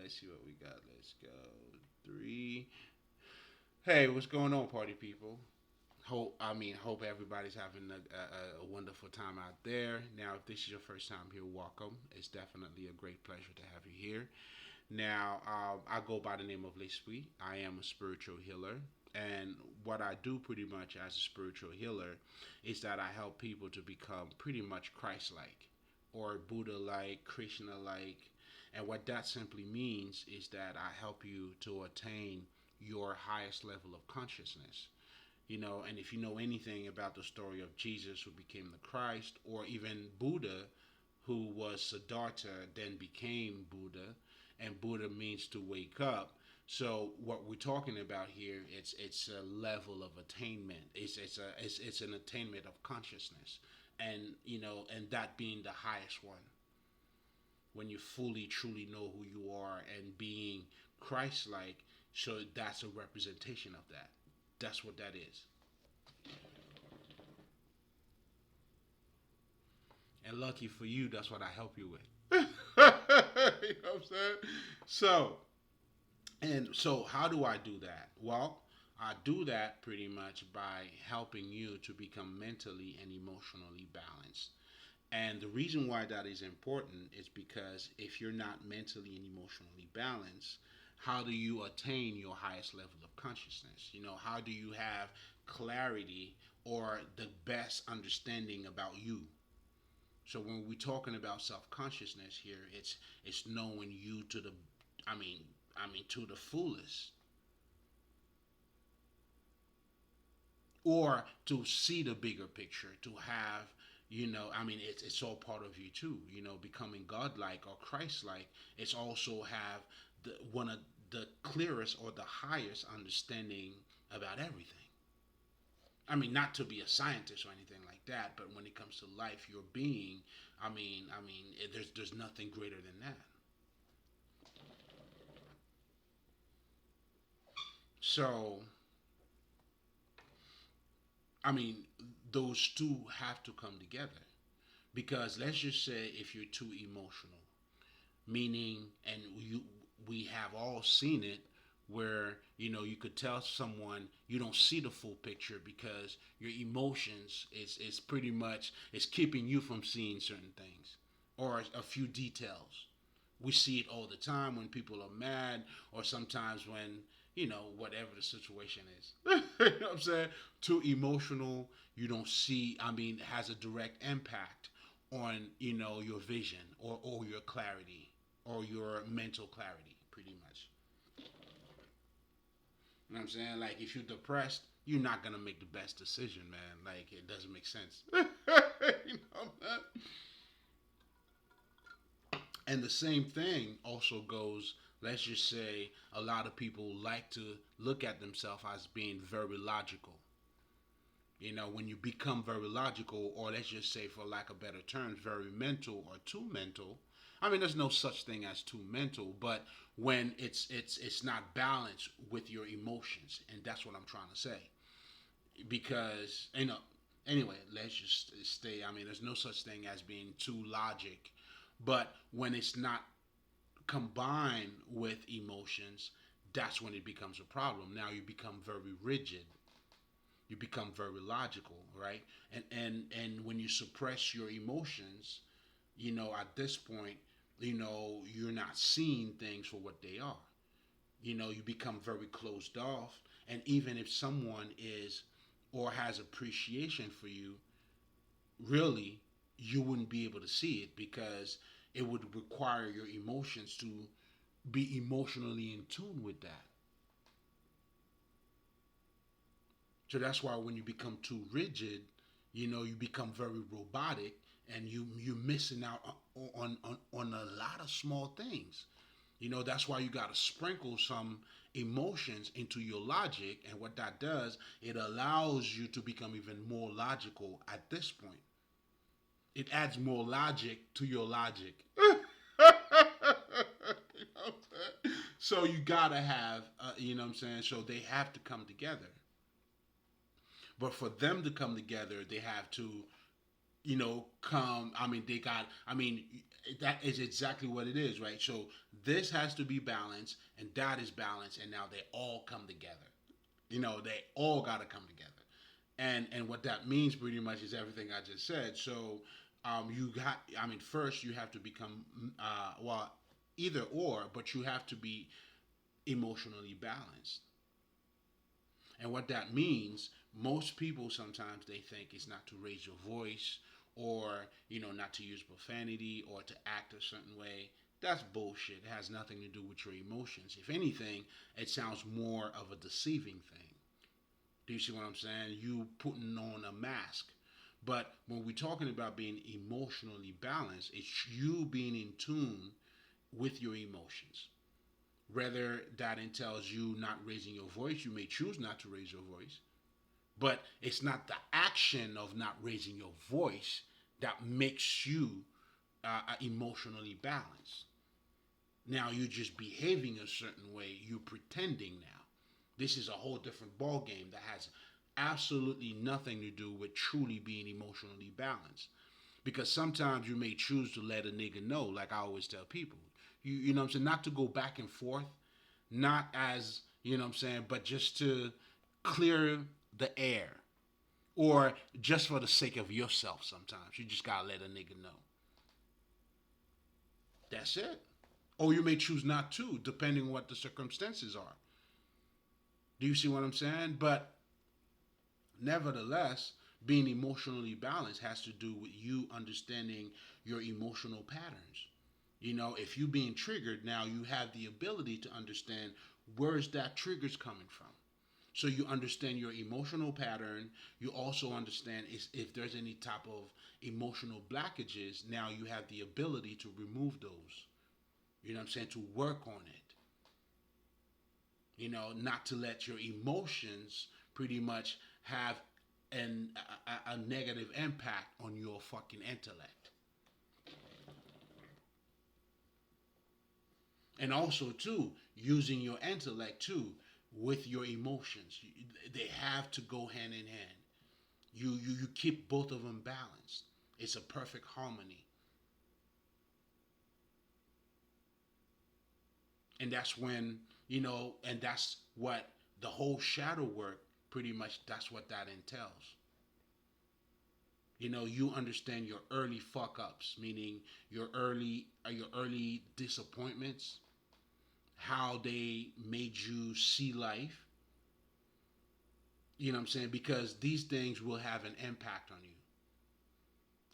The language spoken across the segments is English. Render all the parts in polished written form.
Let's see what we got. Let's go. Three. Hey, what's going on, party people? Hope everybody's having a wonderful time out there. Now, if this is your first time here, welcome. It's definitely a great pleasure to have you here. Now, I go by the name of Lespri. I am a spiritual healer. And what I do pretty much as a spiritual healer is that I help people to become pretty much Christ like or Buddha like, Krishna like. And what that simply means is that I help you to attain your highest level of consciousness. And if you know anything about the story of Jesus who became the Christ, or even Buddha who was Siddhartha then became Buddha, and Buddha means to wake up. So what we're talking about here, it's a level of attainment. It's an attainment of consciousness, and that being the highest one. When you fully truly know who you are and being Christ-like, so that's a representation of that. That's what that is. And lucky for you, that's what I help you with. You know what I'm saying? So, so how do I do that? Well, I do that pretty much by helping you to become mentally and emotionally balanced. And the reason why that is important is because if you're not mentally and emotionally balanced, how do you attain your highest level of consciousness? How do you have clarity or the best understanding about you? So when we're talking about self-consciousness here, it's knowing you to the to the fullest, or to see the bigger picture, to have it's all part of you too. Becoming godlike or Christ-like, it's also have the one of the clearest or the highest understanding about everything. Not to be a scientist or anything like that, but when it comes to life, your being, there's nothing greater than that. So, I mean, those two have to come together because let's just say if you're too emotional, meaning, and we have all seen it, where you could tell someone you don't see the full picture because your emotions is pretty much is keeping you from seeing certain things or a few details. We see it all the time when people are mad, or sometimes when whatever the situation is. You know what I'm saying? Too emotional, you don't see. It has a direct impact on your vision or your clarity or your mental clarity, pretty much. You know what I'm saying? Like if you're depressed, you're not gonna make the best decision, man. Like it doesn't make sense. Man? And the same thing also goes. Let's just say a lot of people like to look at themselves as being very logical. When you become very logical, or let's just say, for lack of better terms, very mental or too mental. There's no such thing as too mental, but when it's not balanced with your emotions, and that's what I'm trying to say. Because anyway, let's just stay. There's no such thing as being too logic, but when it's not combined with emotions, that's when it becomes a problem. Now you become very rigid, you become very logical, right? And when you suppress your emotions, at this point, you're not seeing things for what they are. You become very closed off, and even if someone is or has appreciation for you, really, you wouldn't be able to see it because it would require your emotions to be emotionally in tune with that. So that's why when you become too rigid, you become very robotic, and you're missing out on a lot of small things. That's why you got to sprinkle some emotions into your logic, and what that does, it allows you to become even more logical at this point. It adds more logic to your logic. So you gotta have, you know what I'm saying? So they have to come together. But for them to come together, they have to come. They got. that is exactly what it is, right? So this has to be balanced, and that is balanced, and now they all come together. They all got to come together, and what that means pretty much is everything I just said. So you got, I mean, first you have to become, well, either or, but you have to be emotionally balanced. And what that means, most people sometimes they think it's not to raise your voice or, not to use profanity or to act a certain way. That's bullshit. It has nothing to do with your emotions. If anything, it sounds more of a deceiving thing. Do you see what I'm saying? You putting on a mask. But when we're talking about being emotionally balanced, it's you being in tune with your emotions. Whether that entails you not raising your voice, you may choose not to raise your voice, but it's not the action of not raising your voice that makes you emotionally balanced. Now you're just behaving a certain way. You're pretending now. This is a whole different ball game that has absolutely nothing to do with truly being emotionally balanced. Because sometimes you may choose to let a nigga know, like I always tell people, you know what I'm saying, not to go back and forth, not as you know what I'm saying, but just to clear the air, or just for the sake of yourself. Sometimes you just gotta let a nigga know. That's it. Or you may choose not to, depending on what the circumstances are. Do you see what I'm saying? But nevertheless, being emotionally balanced has to do with you understanding your emotional patterns. If you being triggered, now you have the ability to understand where is that triggers coming from. So you understand your emotional pattern. You also understand if there's any type of emotional blockages. Now you have the ability to remove those. You know what I'm saying? To work on it. Not to let your emotions pretty much have a negative impact on your fucking intellect. And also too, using your intellect too with your emotions. They have to go hand in hand. You keep both of them balanced. It's a perfect harmony. And that's when, and that's what the whole shadow work pretty much, that's what that entails. You understand your early fuck ups, meaning your early disappointments, how they made you see life. You know what I'm saying? Because these things will have an impact on you.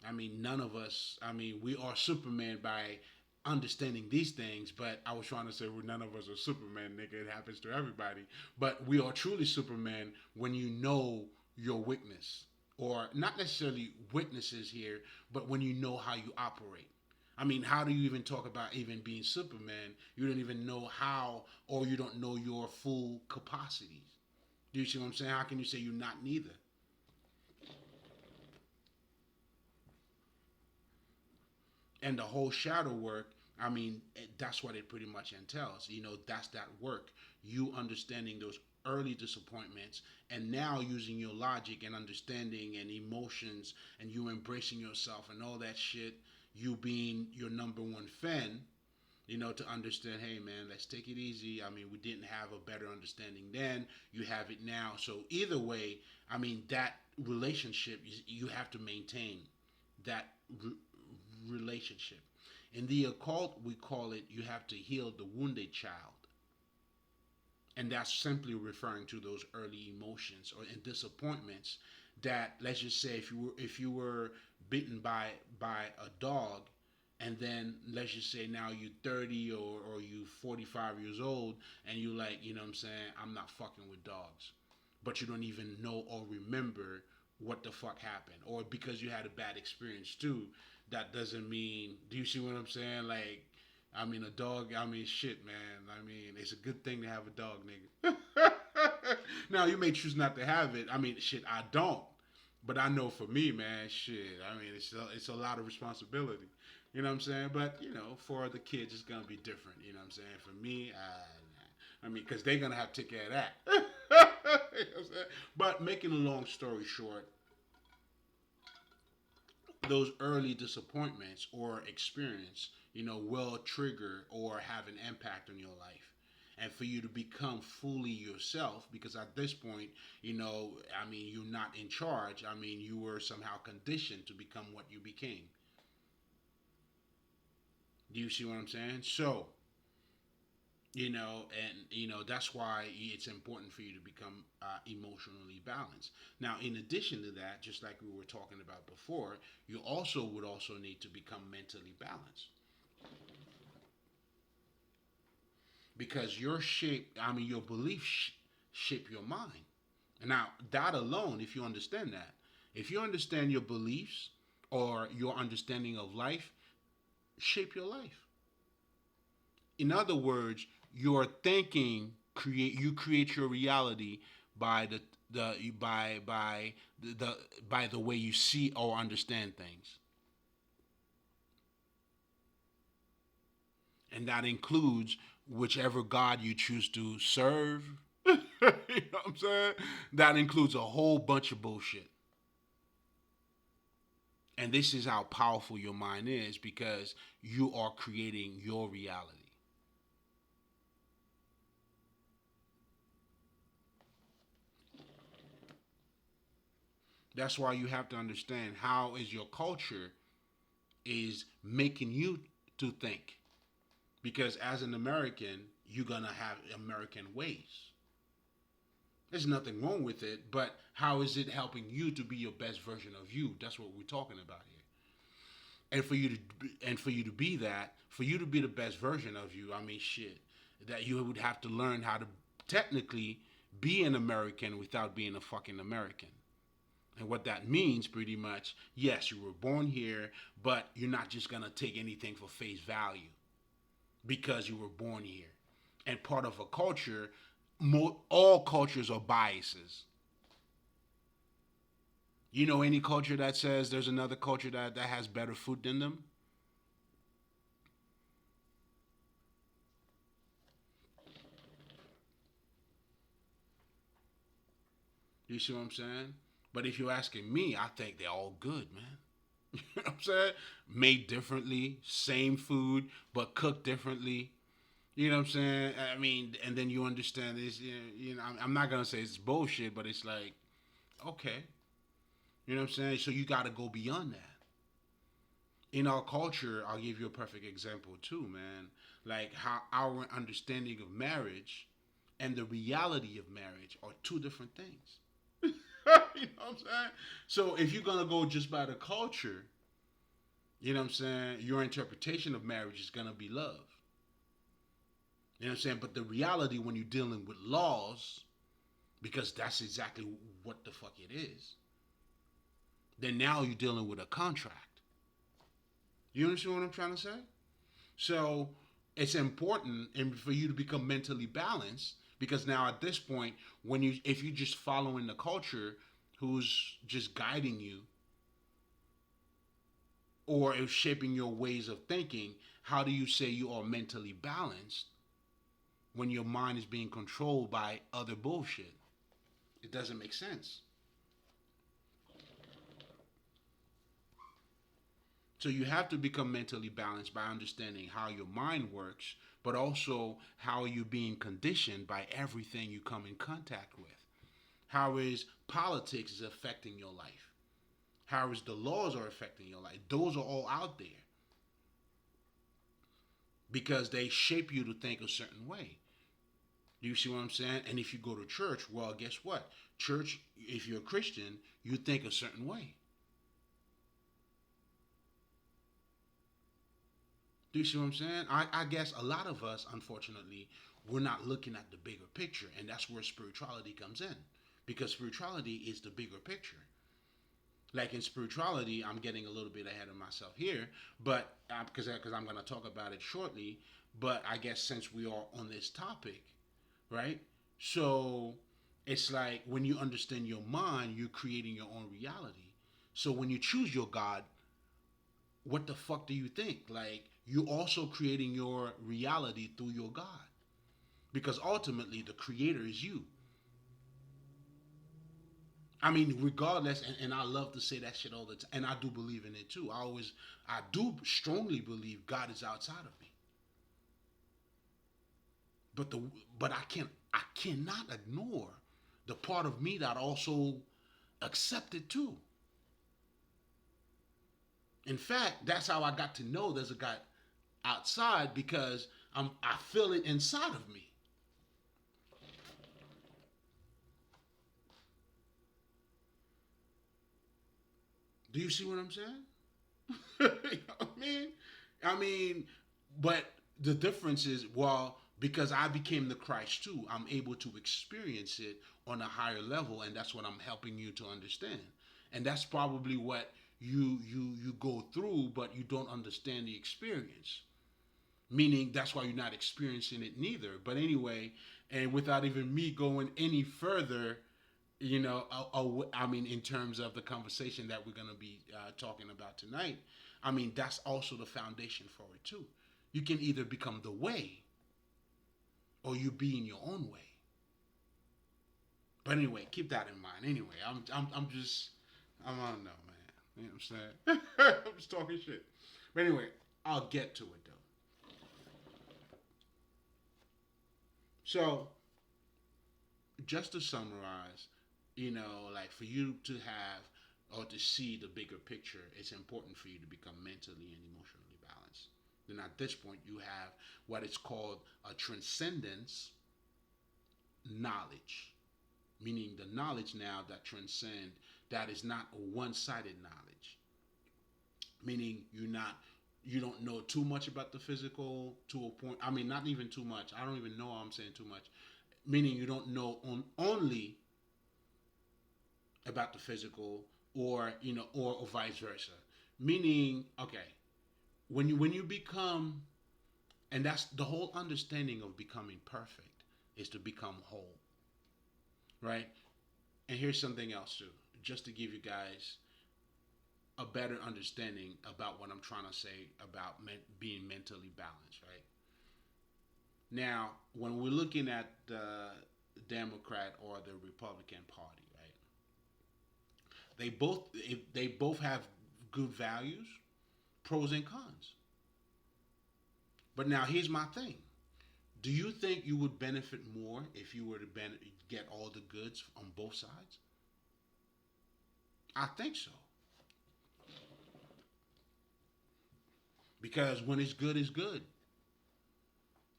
I mean, none of us, I mean, we are Superman by understanding these things, but I was trying to say, well, none of us are Superman, nigga. It happens to everybody. But we are truly Superman when you know your weakness. Or not necessarily weaknesses here, but when you know how you operate. I mean, how do you even talk about even being Superman? You don't even know how, or you don't know your full capacities. Do you see what I'm saying? How can you say you're not neither? And the whole shadow work, I mean, that's what it pretty much entails. That's that work. You understanding those early disappointments and now using your logic and understanding and emotions and you embracing yourself and all that shit, you being your number one fan, to understand, hey man, let's take it easy. I mean, we didn't have a better understanding then. You have it now. So either way, I mean, that relationship, you have to maintain that relationship. In the occult, we call it you have to heal the wounded child. And that's simply referring to those early emotions or and disappointments that, let's just say, if you were bitten by a dog, and then let's just say now you're 30 or you 45 years old and you like, what I'm saying, I'm not fucking with dogs, but you don't even know or remember what the fuck happened, or because you had a bad experience too, that doesn't mean, do you see what I'm saying? Like, I mean, a dog, I mean, shit, man. I mean, it's a good thing to have a dog, nigga. Now, you may choose not to have it. I mean, shit, I don't. But I know for me, man, shit, I mean, it's a lot of responsibility. You know what I'm saying? But, for the kids, it's going to be different. You know what I'm saying? For me, I mean, because they're going to have to take care of that. You know what I'm saying? But making a long story short, those early disappointments or experience, will trigger or have an impact on your life. And for you to become fully yourself, because at this point, you're not in charge. You were somehow conditioned to become what you became. Do you see what I'm saying? So, that's why it's important for you to become emotionally balanced. Now, in addition to that, just like we were talking about before, you also would also need to become mentally balanced, because your beliefs shape your mind. And now, that alone, if you understand that, if you understand your beliefs or your understanding of life, shape your life. In other words, your thinking create your reality by the by the way you see or understand things, and that includes whichever God you choose to serve. You know what I'm saying? That includes a whole bunch of bullshit. And this is how powerful your mind is, because you are creating your reality. That's why you have to understand how is your culture is making you to think. Because as an American, you're gonna have American ways. There's nothing wrong with it, but how is it helping you to be your best version of you? That's what we're talking about here. And for you to be that, for you to be the best version of you, shit, that you would have to learn how to technically be an American without being a fucking American. And what that means, pretty much, yes, you were born here, but you're not just gonna take anything for face value because you were born here. And part of a culture, all cultures are biases. You know any culture that says there's another culture that has better food than them? You see what I'm saying? But if you're asking me, I think they're all good, man. You know what I'm saying? Made differently, same food, but cooked differently. You know what I'm saying? And then you understand this. I'm not gonna say it's bullshit, but it's like, okay, you know what I'm saying. So you got to go beyond that. In our culture, I'll give you a perfect example too, man. Like how our understanding of marriage and the reality of marriage are two different things. You know what I'm saying? So if you're gonna go just by the culture, you know what I'm saying, your interpretation of marriage is gonna be love. You know what I'm saying? But the reality when you're dealing with laws, because that's exactly what the fuck it is, then now you're dealing with a contract. You understand what I'm trying to say? So it's important and for you to become mentally balanced, because now at this point, when you if you're just following the culture who's just guiding you or is shaping your ways of thinking, how do you say you are mentally balanced when your mind is being controlled by other bullshit? It doesn't make sense. So you have to become mentally balanced by understanding how your mind works, but also how you're being conditioned by everything you come in contact with. How is politics is affecting your life? How is the laws are affecting your life? Those are all out there because they shape you to think a certain way. Do you see what I'm saying? And if you go to church, well, guess what? Church, if you're a Christian, you think a certain way. Do you see what I'm saying? I guess a lot of us, unfortunately, we're not looking at the bigger picture, and that's where spirituality comes in, because spirituality is the bigger picture. Like in spirituality, I'm getting a little bit ahead of myself here, but because I'm going to talk about it shortly. But I guess since we are on this topic, right? So it's like when you understand your mind, you're creating your own reality. So when you choose your God, what the fuck do you think? Like you also creating your reality through your God, because ultimately the creator is you. I mean, regardless, and I love to say that shit all the time, and I do believe in it too. I do strongly believe God is outside of me. But the, but I cannot ignore the part of me that also accepted too. In fact, that's how I got to know there's a God outside because I feel it inside of me. Do you see what I'm saying? You know what I mean? I mean, but the difference is, well, because I became the Christ too, I'm able to experience it on a higher level, and that's what I'm helping you to understand. And that's probably what you go through, but you don't understand the experience. Meaning that's why you're not experiencing it neither. But anyway, and without even me going any further, I mean, in terms of the conversation that we're going to be talking about tonight, I mean, that's also the foundation for it too. You can either become the way or you be in your own way. But anyway, keep that in mind. Anyway, I'm just, I don't know, man. You know what I'm saying? I'm just talking shit. But anyway, I'll get to it though. So, just to summarize, like for you to have or to see the bigger picture, it's important for you to become mentally and emotionally balanced. Then at this point, you have what is called a transcendence knowledge, meaning the knowledge now that transcend that is not a one-sided knowledge, meaning you don't know too much about the physical to a point. I mean, not even too much. I don't even know I'm saying too much. Meaning you don't know only about the physical, or vice versa. Meaning, okay, when you become, and that's the whole understanding of becoming perfect is to become whole, right? And here's something else too, just to give you guys a better understanding about what I'm trying to say about being mentally balanced, right? Now, when we're looking at the Democrat or the Republican Party, right? They both have good values, pros and cons. But now here's my thing. Do you think you would benefit more if you were to get all the goods on both sides? I think so. Because when it's good, it's good.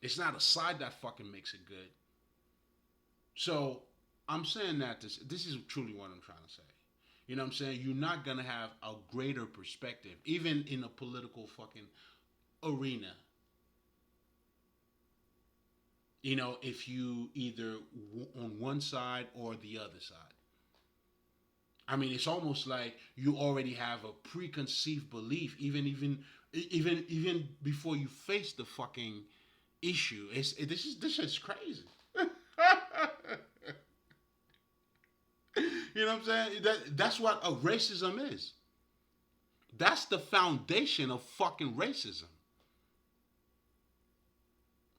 It's not a side that fucking makes it good. So I'm saying that this is truly what I'm trying to say. You know what I'm saying? You're not gonna have a greater perspective, even in a political fucking arena. If you either on one side or the other side. I mean, it's almost like you already have a preconceived belief, even before you face the fucking issue. This is crazy. You know what I'm saying? That's what a racism is. That's the foundation of fucking racism.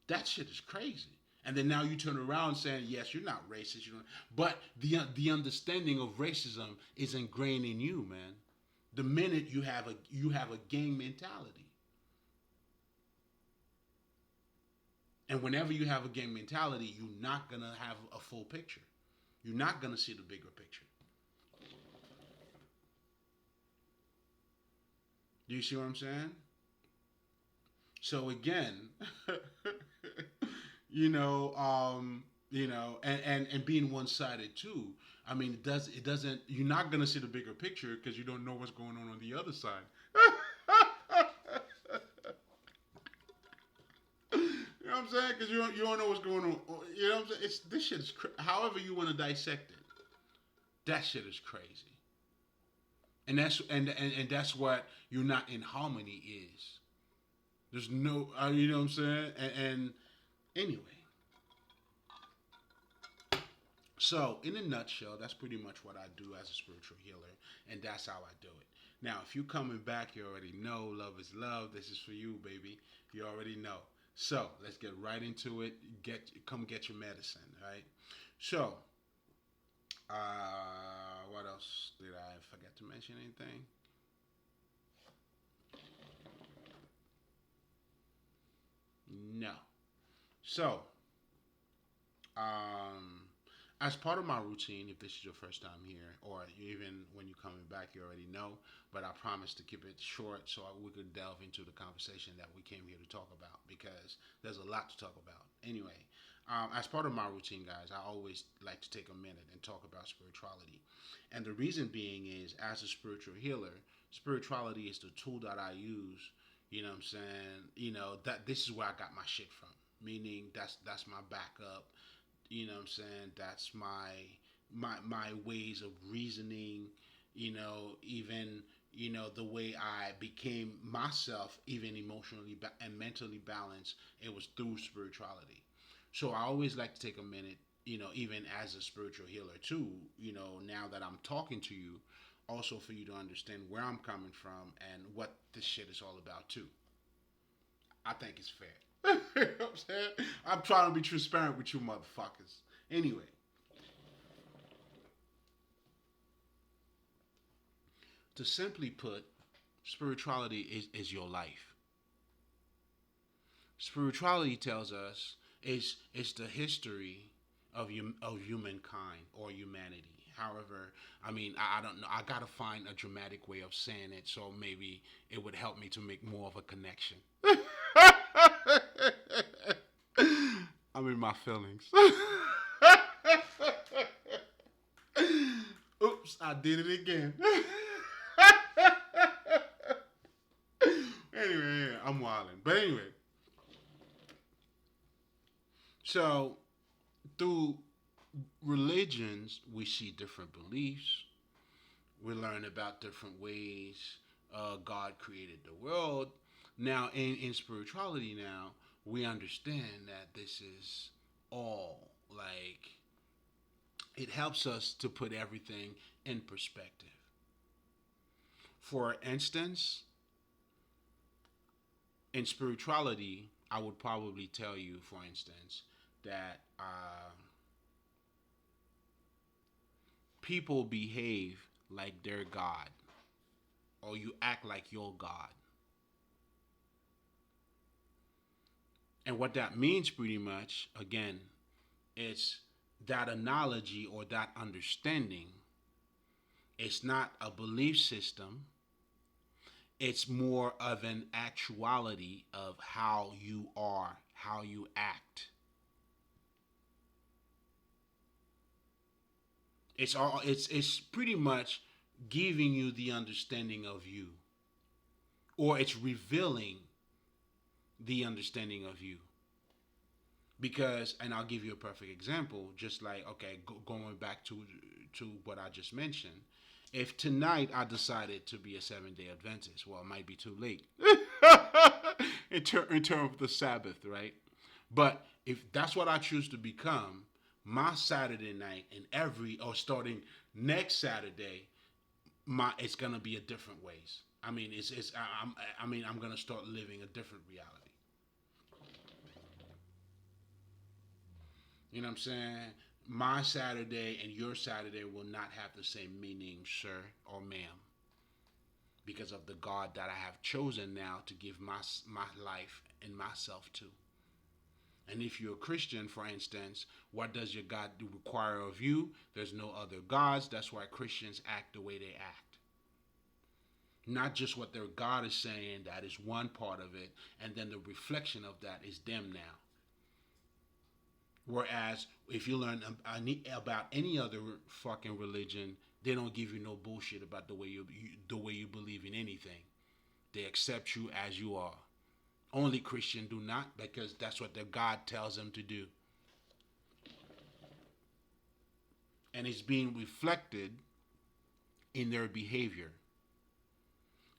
That shit is crazy. And then now you turn around saying, yes, you're not racist, but the understanding of racism is ingrained in you, man. The minute you have a gang mentality, and whenever you have a gang mentality, you're not gonna have a full picture. You're not gonna see the bigger picture. Do you see what I'm saying? So again, and being one sided too. I mean, it doesn't. You're not gonna see the bigger picture because you don't know what's going on the other side. You know what I'm saying? Because you don't know what's going on. You know what I'm saying? This shit is however you want to dissect it. That shit is crazy, and that's what you're not in harmony is. There's no, you know what I'm saying? And anyway, so in a nutshell, that's pretty much what I do as a spiritual healer, and that's how I do it. Now, if you're coming back, you already know love is love. This is for you, baby. You already know. So let's get right into it. Come get your medicine, all right? So What else did I forget to mention? Anything? No. So, um, as part of my routine, if this is your first time here, or even when you're coming back, you already know. But I promise to keep it short so we could delve into the conversation that we came here to talk about because there's a lot to talk about. Anyway, as part of my routine, guys, I always like to take a minute and talk about spirituality. And the reason being is, as a spiritual healer, spirituality is the tool that I use. You know what I'm saying? That this is where I got my shit from. Meaning that's my backup. You know what I'm saying? That's my ways of reasoning. Even the way I became myself, even emotionally and mentally balanced. It was through spirituality. So I always like to take a minute, even as a spiritual healer too, now that I'm talking to you, also for you to understand where I'm coming from and what this shit is all about too. I think it's fair. You know what I'm saying? I'm trying to be transparent with you motherfuckers. Anyway, to simply put, spirituality is your life. Spirituality tells us it's the history of humankind or humanity. However, I don't know. I gotta find a dramatic way of saying it, so maybe it would help me to make more of a connection. I'm in my feelings. Oops, I did it again. Anyway, yeah, I'm wilding. But anyway, so through religions, we see different beliefs. We learn about different ways God created the world. Now, in spirituality, now we understand that this is all like it helps us to put everything in perspective. For instance, in spirituality, I would probably tell you, for instance, that people behave like they're God, or you act like you're God. And what that means, pretty much, again, it's that analogy or that understanding. It's not a belief system, it's more of an actuality of how you are, how you act. It's pretty much giving you the understanding of you, or it's revealing the understanding of you. Because, and I'll give you a perfect example, just like, okay, going back to what I just mentioned. If tonight I decided to be a 7 day Adventist, well, it might be too late in terms of the Sabbath, right? But if that's what I choose to become, my Saturday night and or starting next Saturday, it's gonna be a different ways. I'm gonna start living a different reality. You know what I'm saying? My Saturday and your Saturday will not have the same meaning, sir or ma'am, because of the God that I have chosen now to give my life and myself to. And if you're a Christian, for instance, what does your God require of you? There's no other gods. That's why Christians act the way they act. Not just what their God is saying, that is one part of it, and then the reflection of that is them now. Whereas if you learn about any other fucking religion, they don't give you no bullshit about the way you believe in anything. They accept you as you are. Only Christian do not, because that's what their God tells them to do, and it's being reflected in their behavior.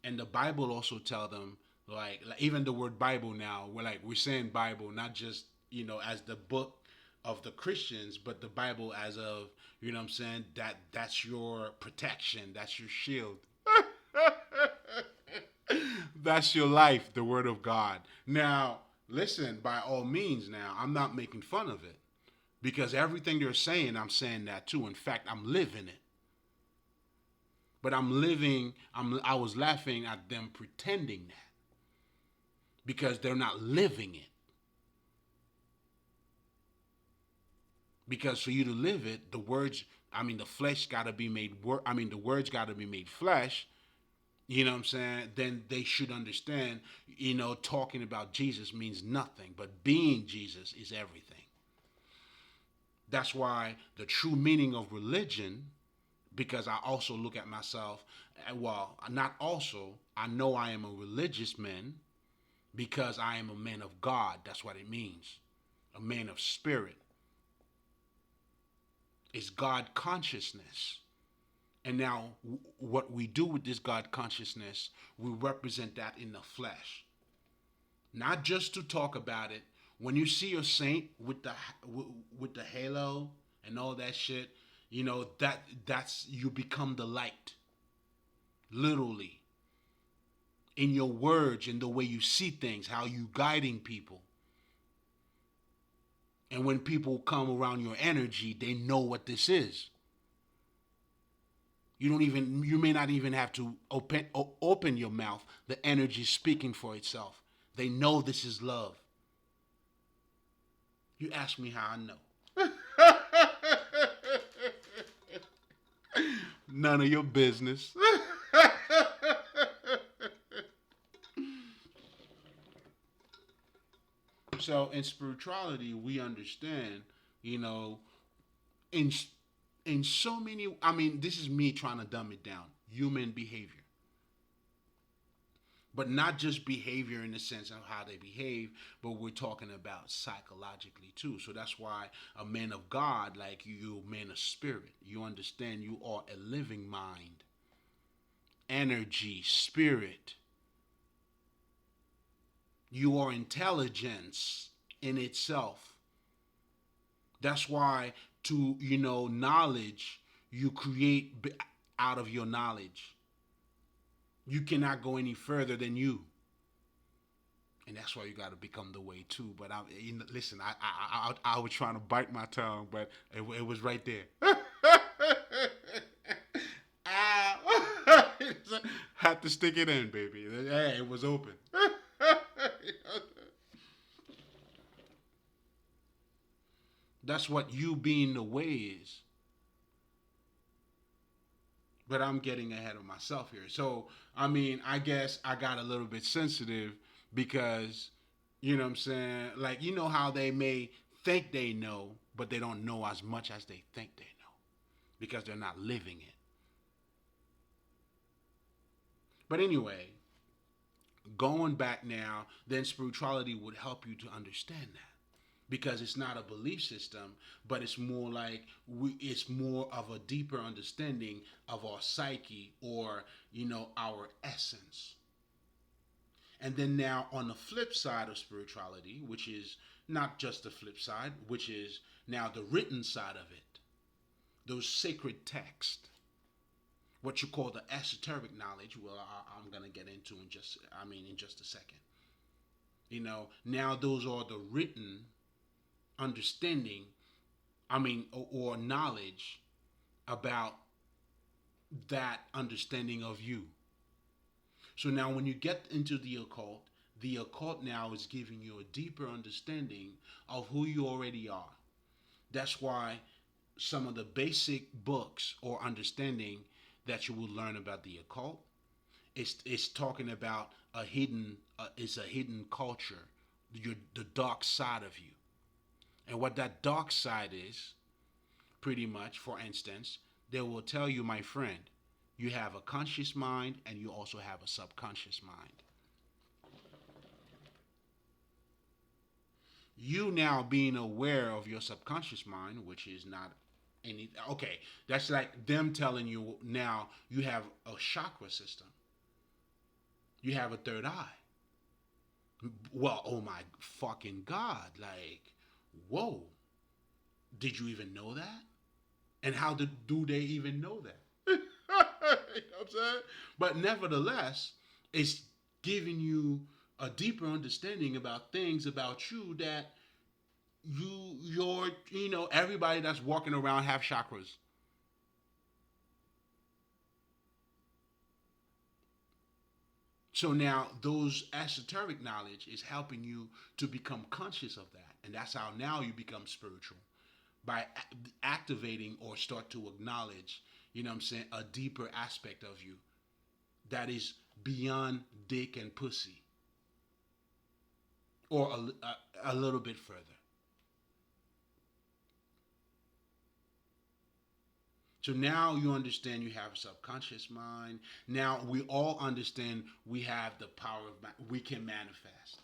And the Bible also tell them, like even the word Bible now, we're saying Bible, not just as the book of the Christians, but the Bible as of, what I'm saying, that's your protection, that's your shield. That's your life, the word of God. Now, listen, by all means, now I'm not making fun of it. Because everything they're saying, I'm saying that too. In fact, I'm living it. But I was laughing at them pretending that because they're not living it. Because for you to live it, the flesh got to be made the words got to be made flesh. You know what I'm saying? Then they should understand, talking about Jesus means nothing, but being Jesus is everything. That's why the true meaning of religion, because I also look at myself, well, not also, I know I am a religious man because I am a man of God. That's what it means. A man of spirit. It's God consciousness. And now, what we do with this God consciousness, we represent that in the flesh. Not just to talk about it. When you see a saint with the halo and all that shit, that's you become the light, literally, in your words, in the way you see things, how you guiding people. And when people come around your energy, they know what this is. You may not even have to open your mouth. The energy is speaking for itself. They know this is love. You ask me how I know. None of your business. So in spirituality, we understand, you know, in in so many. I mean, this is me trying to dumb it down. Human behavior, but not just behavior in the sense of how they behave, but we're talking about psychologically too. So that's why a man of God, like you, a man of spirit, you understand you are a living mind, energy, spirit. You are intelligence in itself. That's why knowledge, you create out of your knowledge. You cannot go any further than you. And that's why you got to become the way too. But listen, I was trying to bite my tongue, but it was right there. Had to stick it in, baby. Yeah, it was open. That's what you being the way is. But I'm getting ahead of myself here. So, I guess I got a little bit sensitive because, you know what I'm saying? Like, you know how they may think they know, but they don't know as much as they think they know because they're not living it. But anyway, going back now, then spirituality would help you to understand that because it's not a belief system, but it's more like it's more of a deeper understanding of our psyche or our essence. And then now on the flip side of spirituality, which is not just the flip side, which is now the written side of it, those sacred texts, what you call the esoteric knowledge. Well, I'm gonna get into in just a second. Now those are the written understanding, or knowledge about that understanding of you. So now when you get into the occult now is giving you a deeper understanding of who you already are. That's why some of the basic books or understanding that you will learn about the occult is talking about it's a hidden culture, the dark side of you. And what that dark side is, pretty much, for instance, they will tell you, my friend, you have a conscious mind and you also have a subconscious mind. You now being aware of your subconscious mind, which is not any. Okay, that's like them telling you now you have a chakra system, you have a third eye. Well, oh my fucking God, like, whoa, did you even know that? And how do they even know that? You know what I'm saying? But nevertheless, it's giving you a deeper understanding about things about you that or everybody that's walking around have chakras. So now those esoteric knowledge is helping you to become conscious of that. And that's how now you become spiritual by activating or start to acknowledge, a deeper aspect of you that is beyond dick and pussy or a little bit further. So now you understand you have a subconscious mind. Now we all understand we have the power of we can manifest.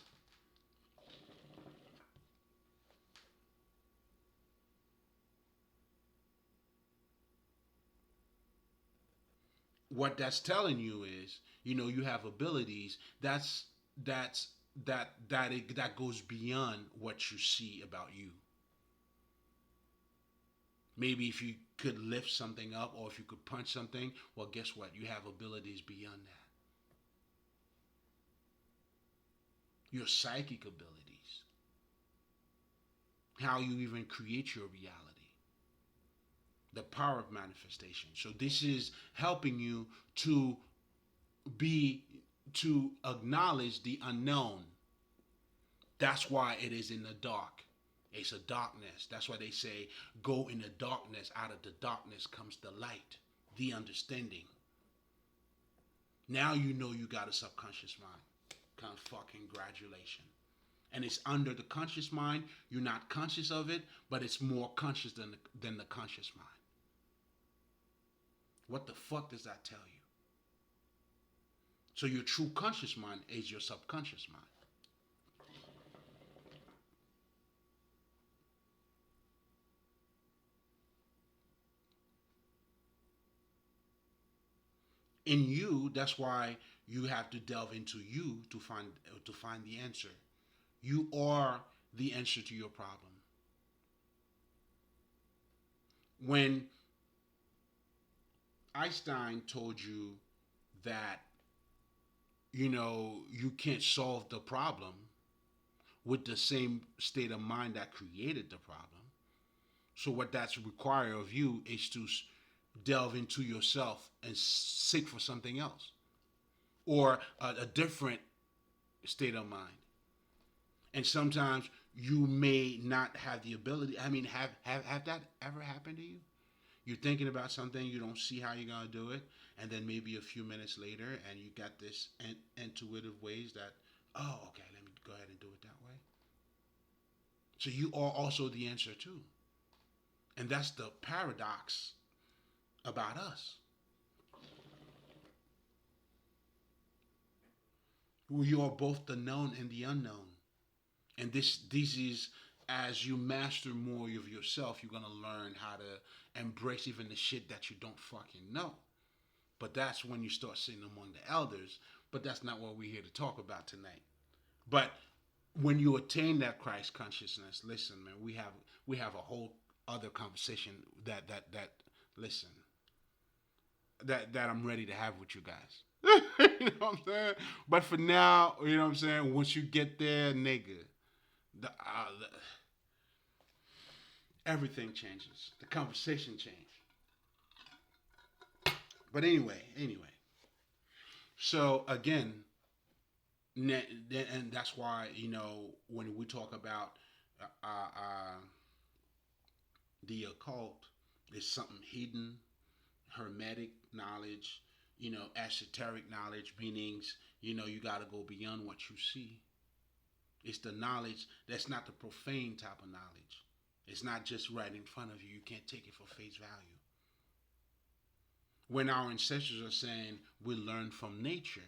What that's telling you is, you have abilities. That's that goes beyond what you see about you. Maybe if you could lift something up or if you could punch something, well, guess what? You have abilities beyond that. Your psychic abilities, how you even create your reality, the power of manifestation. So this is helping you to be to acknowledge the unknown. That's why it is in the dark. It's a darkness. That's why they say, go in the darkness. Out of the darkness comes the light, the understanding. Now you know you got a subconscious mind. Kind of fucking congratulations. And it's under the conscious mind. You're not conscious of it, but it's more conscious than the conscious mind. What the fuck does that tell you? So your true conscious mind is your subconscious mind. In you, that's why you have to delve into you to find the answer. You are the answer to your problem. When Einstein told you that you can't solve the problem with the same state of mind that created the problem. So what that's require of you is to delve into yourself and seek for something else or a different state of mind. And sometimes you may not have the ability. I mean, have that ever happened to you? You're thinking about something, you don't see how you're gonna do it, and then maybe a few minutes later, and you got this intuitive ways that, oh, okay, let me go ahead and do it that way. So you are also the answer too, and that's the paradox about us. We are both the known and the unknown. And this is as you master more of yourself, you're gonna learn how to embrace even the shit that you don't fucking know. But that's when you start sitting among the elders. But that's not what we're here to talk about tonight. But when you attain that Christ consciousness, listen, man, we have a whole other conversation that listen that I'm ready to have with you guys. You know what I'm saying? But for now, you know what I'm saying. Once you get there, nigga, everything changes. The conversation changes. But anyway. So again, and that's why when we talk about the occult, it's something hidden, hermetic knowledge, esoteric knowledge, meanings, you got to go beyond what you see. It's the knowledge that's not the profane type of knowledge. It's not just right in front of you. You can't take it for face value. When our ancestors are saying we learn from nature,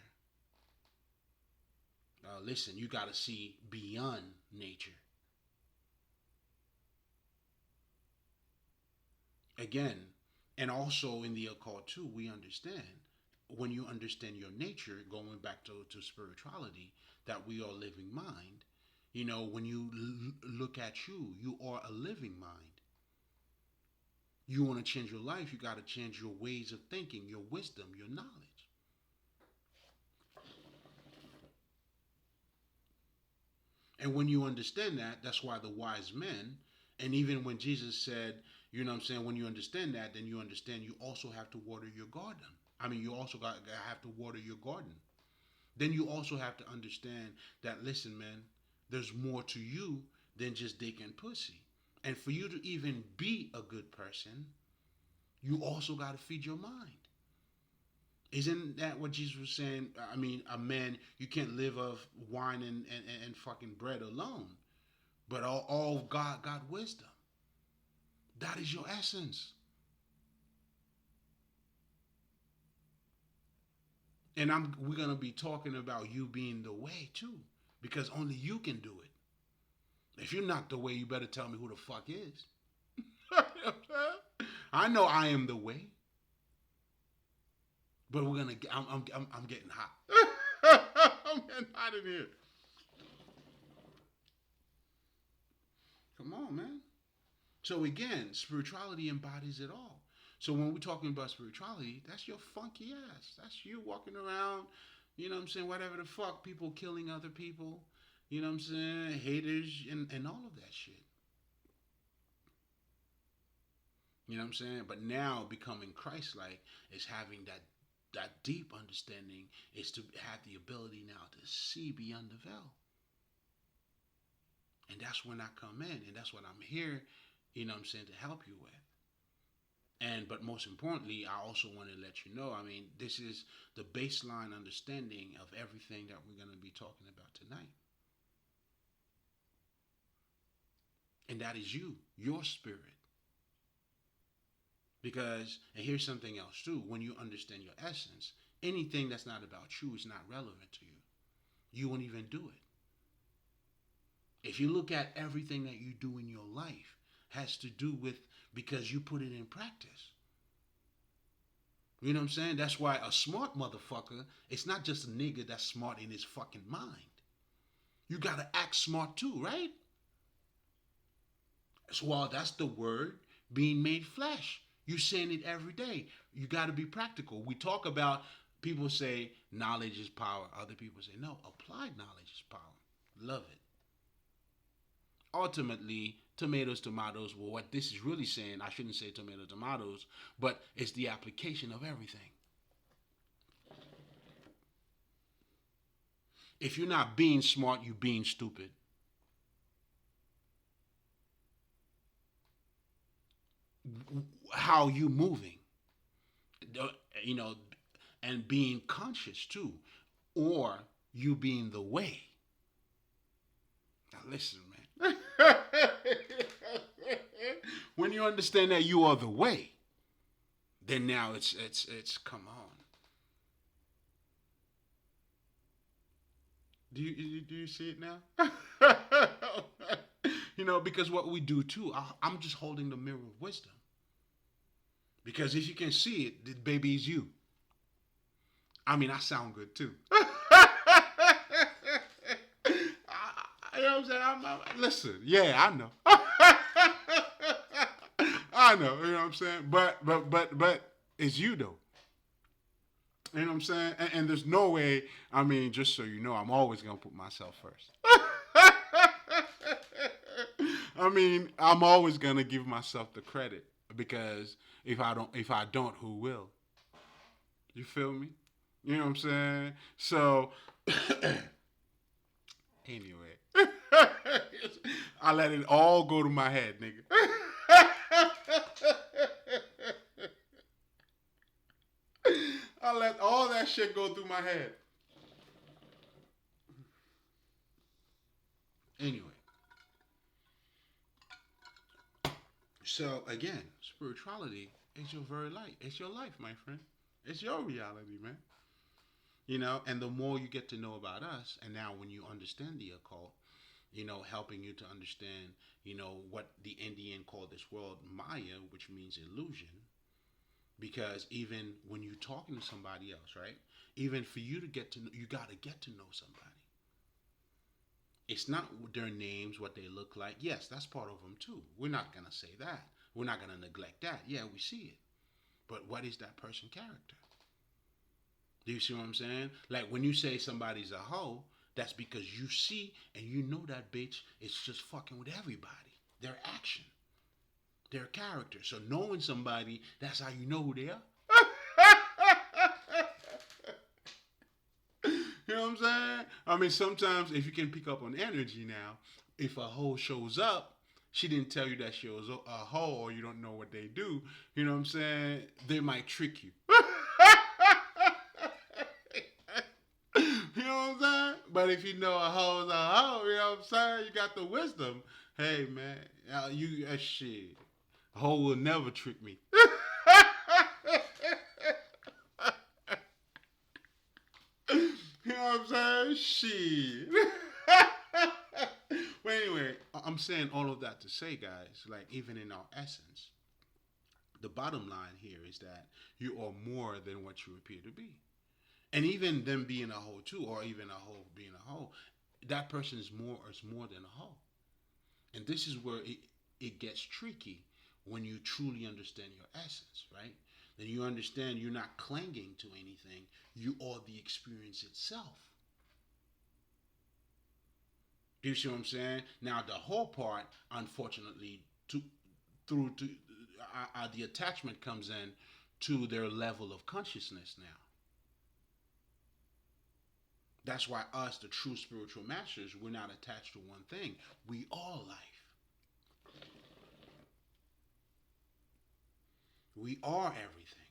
listen, you got to see beyond nature. Again, and also in the occult too, we understand when you understand your nature, going back to spirituality, that we are a living mind. When you look at you, you are a living mind. You want to change your life, you got to change your ways of thinking, your wisdom, your knowledge. And when you understand that, that's why the wise men And even when Jesus said, you know what I'm saying, when you understand that, then you understand you also have to water your garden. I mean, you also have to water your garden. Then you also have to understand that, listen, man, there's more to you than just dick and pussy. And for you to even be a good person, you also got to feed your mind. Isn't that what Jesus was saying? I mean, a man, you can't live off wine and fucking bread alone, but all God got wisdom. That is your essence. And we're gonna be talking about you being the way too, because only you can do it. If you're not the way, you better tell me who the fuck is. I know I am the way, but we're gonna. I'm getting hot. I'm getting hot in here. Come on, man. So again, spirituality embodies it all. So when we're talking about spirituality, that's your funky ass. That's you walking around, you know what I'm saying, whatever the fuck, people killing other people, you know what I'm saying, haters and all of that shit. You know what I'm saying? But now becoming Christ like is having that deep understanding, is to have the ability now to see beyond the veil. And that's when I come in, and that's what I'm here, you know what I'm saying, to help you with. And but most importantly, I also want to let you know, I mean, this is the baseline understanding of everything that we're going to be talking about tonight. And that is you, your spirit. Because, and here's something else too, when you understand your essence, anything that's not about you is not relevant to you. You won't even do it. If you look at everything that you do in your life, has to do with because you put it in practice. You know what I'm saying? That's why a smart motherfucker, it's not just a nigga that's smart in his fucking mind. You gotta act smart too, right? So well, that's the word being made flesh. You saying it every day. You gotta be practical. We talk about, people say knowledge is power. Other people say no, applied knowledge is power. Love it. Ultimately, tomatoes. Well, what this is really saying, I shouldn't say tomatoes, but it's the application of everything. If you're not being smart, you're being stupid. How you moving, you know, and being conscious too, or you being the way. Now listen, man. When you understand that you are the way, then now it's come on. Do you see it now? You know, because what we do too, I'm just holding the mirror of wisdom. Because if you can see it, the baby is you. I mean, I sound good too. You know what I'm saying? Listen, yeah, I know. I know, you know what I'm saying? But it's you though. You know what I'm saying? And there's no way, I mean, just so you know, I'm always going to put myself first. I mean, I'm always going to give myself the credit because if I don't, who will? You feel me? You know what I'm saying? So anyway, I let it all go to my head, nigga. I let all that shit go through my head. Anyway, so again, spirituality is your very life. It's your life, my friend. It's your reality, man. You know, and the more you get to know about us, and now when you understand the occult, you know, helping you to understand, you know, what the Indian called this world Maya, which means illusion. Because even when you're talking to somebody else, right? Even for you to get to know, you got to get to know somebody. It's not their names, what they look like. Yes, that's part of them too. We're not going to say that. We're not going to neglect that. Yeah, we see it. But what is that person's character? Do you see what I'm saying? Like when you say somebody's a hoe, that's because you see and you know that bitch is just fucking with everybody. Their action. their character. So knowing somebody, that's how you know who they are. You know what I'm saying? I mean, sometimes if you can pick up on energy now, if a hoe shows up, she didn't tell you that she was a hoe, or you don't know what they do. You know what I'm saying? They might trick you. You know what I'm saying? But if you know a hoe is a hoe, you know what I'm saying? You got the wisdom. Hey man, you shit. A hoe will never trick me. You know what I'm saying? Shit. But anyway, I'm saying all of that to say, guys, like even in our essence, the bottom line here is that you are more than what you appear to be. And even them being a hoe too, or even a hoe being a hoe, that person is more than a hoe. And this is where it gets tricky when you truly understand your essence, right? Then you understand you're not clinging to anything. You are the experience itself. You see what I'm saying? Now the whole part, unfortunately, to through to the attachment comes in to their level of consciousness. Now that's why us, the true spiritual masters, we're not attached to one thing. We are life. We are everything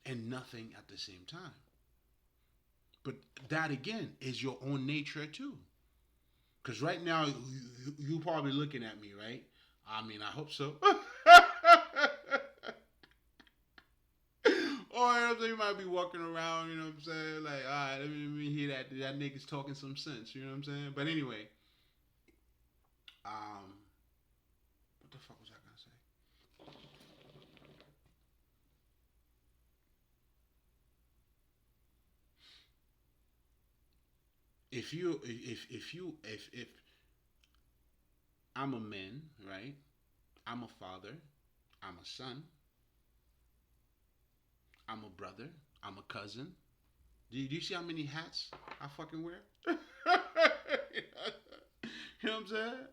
and nothing at the same time. But that again is your own nature too. Because right now, you probably looking at me, right? I mean, I hope so. Or you might be walking around, you know what I'm saying? Like, all right, let me hear that nigga's talking some sense, you know what I'm saying? But anyway, um, what the fuck was I gonna say? If I'm a man, right? I'm a father. I'm a son. I'm a brother. I'm a cousin. Do you see how many hats I fucking wear? You know what I'm saying?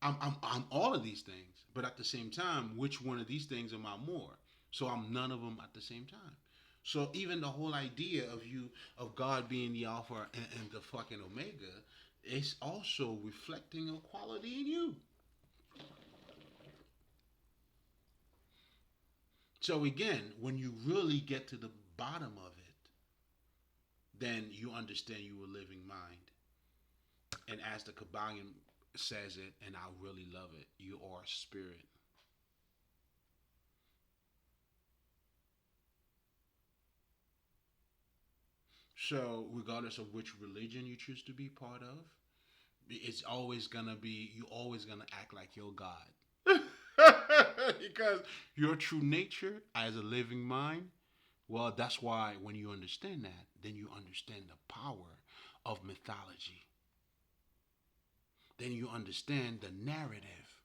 I'm all of these things, but at the same time, which one of these things am I more? So I'm none of them at the same time. So even the whole idea of God being the Alpha and the fucking Omega, is also reflecting a quality in you. So again, when you really get to the bottom of it, then you understand you a living mind. And as the Kabbalion says it, and I really love it, you are spirit. So regardless of which religion you choose to be part of, it's always gonna be you always gonna act like your God. Because your true nature as a living mind, well, that's why when you understand that, then you understand the power of mythology. Then you understand the narrative.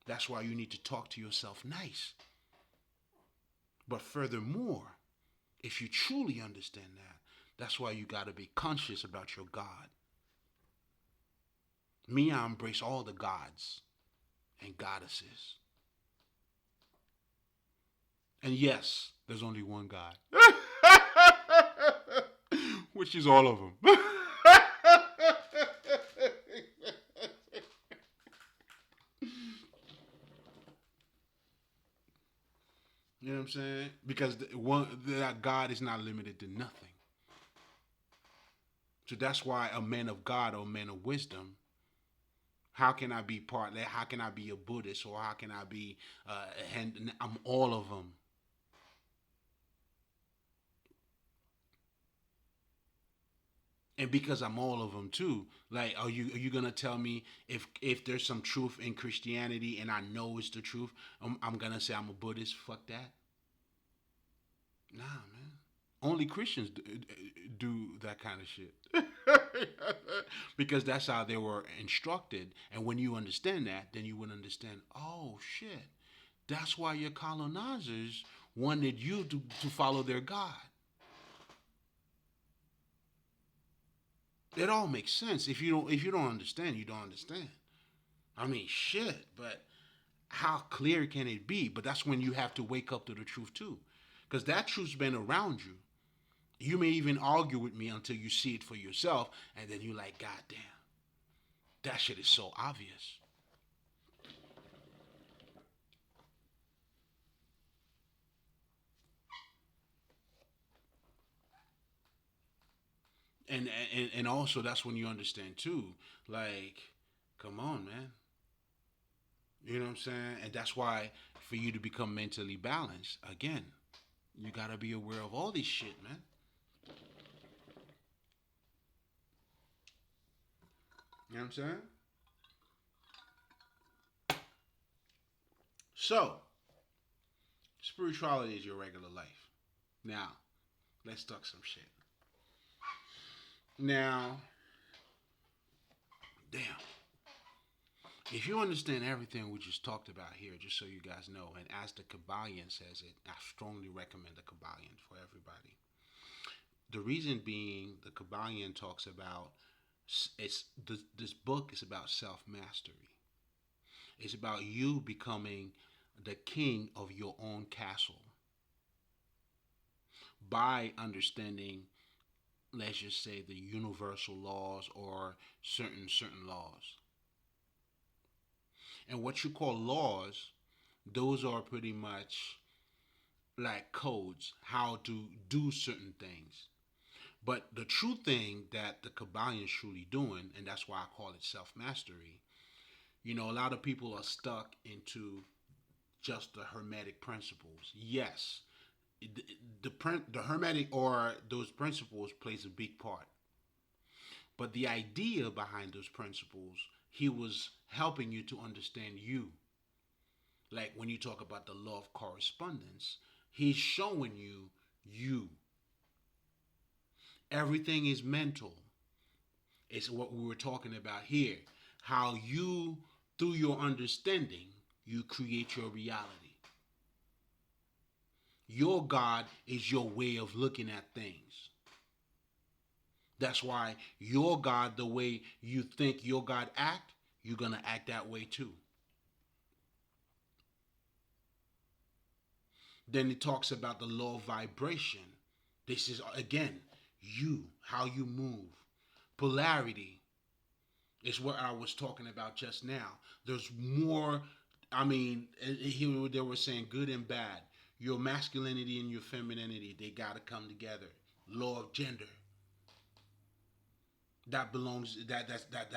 That's why you need to talk to yourself nice. But furthermore, if you truly understand that, that's why you got to be conscious about your God. Me, I embrace all the gods and goddesses. And yes, there's only one God, which is all of them. You know what I'm saying? Because that God is not limited to nothing. So that's why a man of God or a man of wisdom, how can I be part? How can I be a Buddhist, or how can I be? And I'm all of them. And because I'm all of them too, like, are you gonna tell me if there's some truth in Christianity and I know it's the truth, I'm gonna say I'm a Buddhist? Fuck that. Nah, man. Only Christians do that kind of shit. Because that's how they were instructed. And when you understand that, then you would understand, oh shit, that's why your colonizers wanted you to follow their God. It all makes sense. If you don't understand, you don't understand. I mean, shit, but how clear can it be? But that's when you have to wake up to the truth too, because that truth's been around you. You may even argue with me until you see it for yourself, and then you're like, God damn, that shit is so obvious. And also that's when you understand too, like, come on, man. You know what I'm saying? And that's why for you to become mentally balanced, again, you gotta be aware of all this shit, man. You know what I'm saying? So, spirituality is your regular life. Now, let's talk some shit. Now, damn. If you understand everything we just talked about here, just so you guys know, and as the Kabbalion says it, I strongly recommend the Kabbalion for everybody. The reason being, the Kabbalion talks about this book is about self mastery. It's about you becoming the king of your own castle by understanding, let's just say, the universal laws or certain laws. And what you call laws, those are pretty much like codes, how to do certain things. But the true thing that the Kabbalion is truly doing, and that's why I call it self mastery, a lot of people are stuck into just the hermetic principles. Yes, the hermetic or those principles plays a big part. But the idea behind those principles, he was helping you to understand you. Like when you talk about the law of correspondence, he's showing you you. Everything is mental. It's what we were talking about here. How you, through your understanding, you create your reality. Your God is your way of looking at things. That's why your God, the way you think your God act, you're going to act that way too. Then it talks about the law of vibration. This is, again, you, how you move. Polarity is what I was talking about just now. There's more, I mean, here they were saying good and bad. Your masculinity and your femininity, they got to come together. Law of gender. That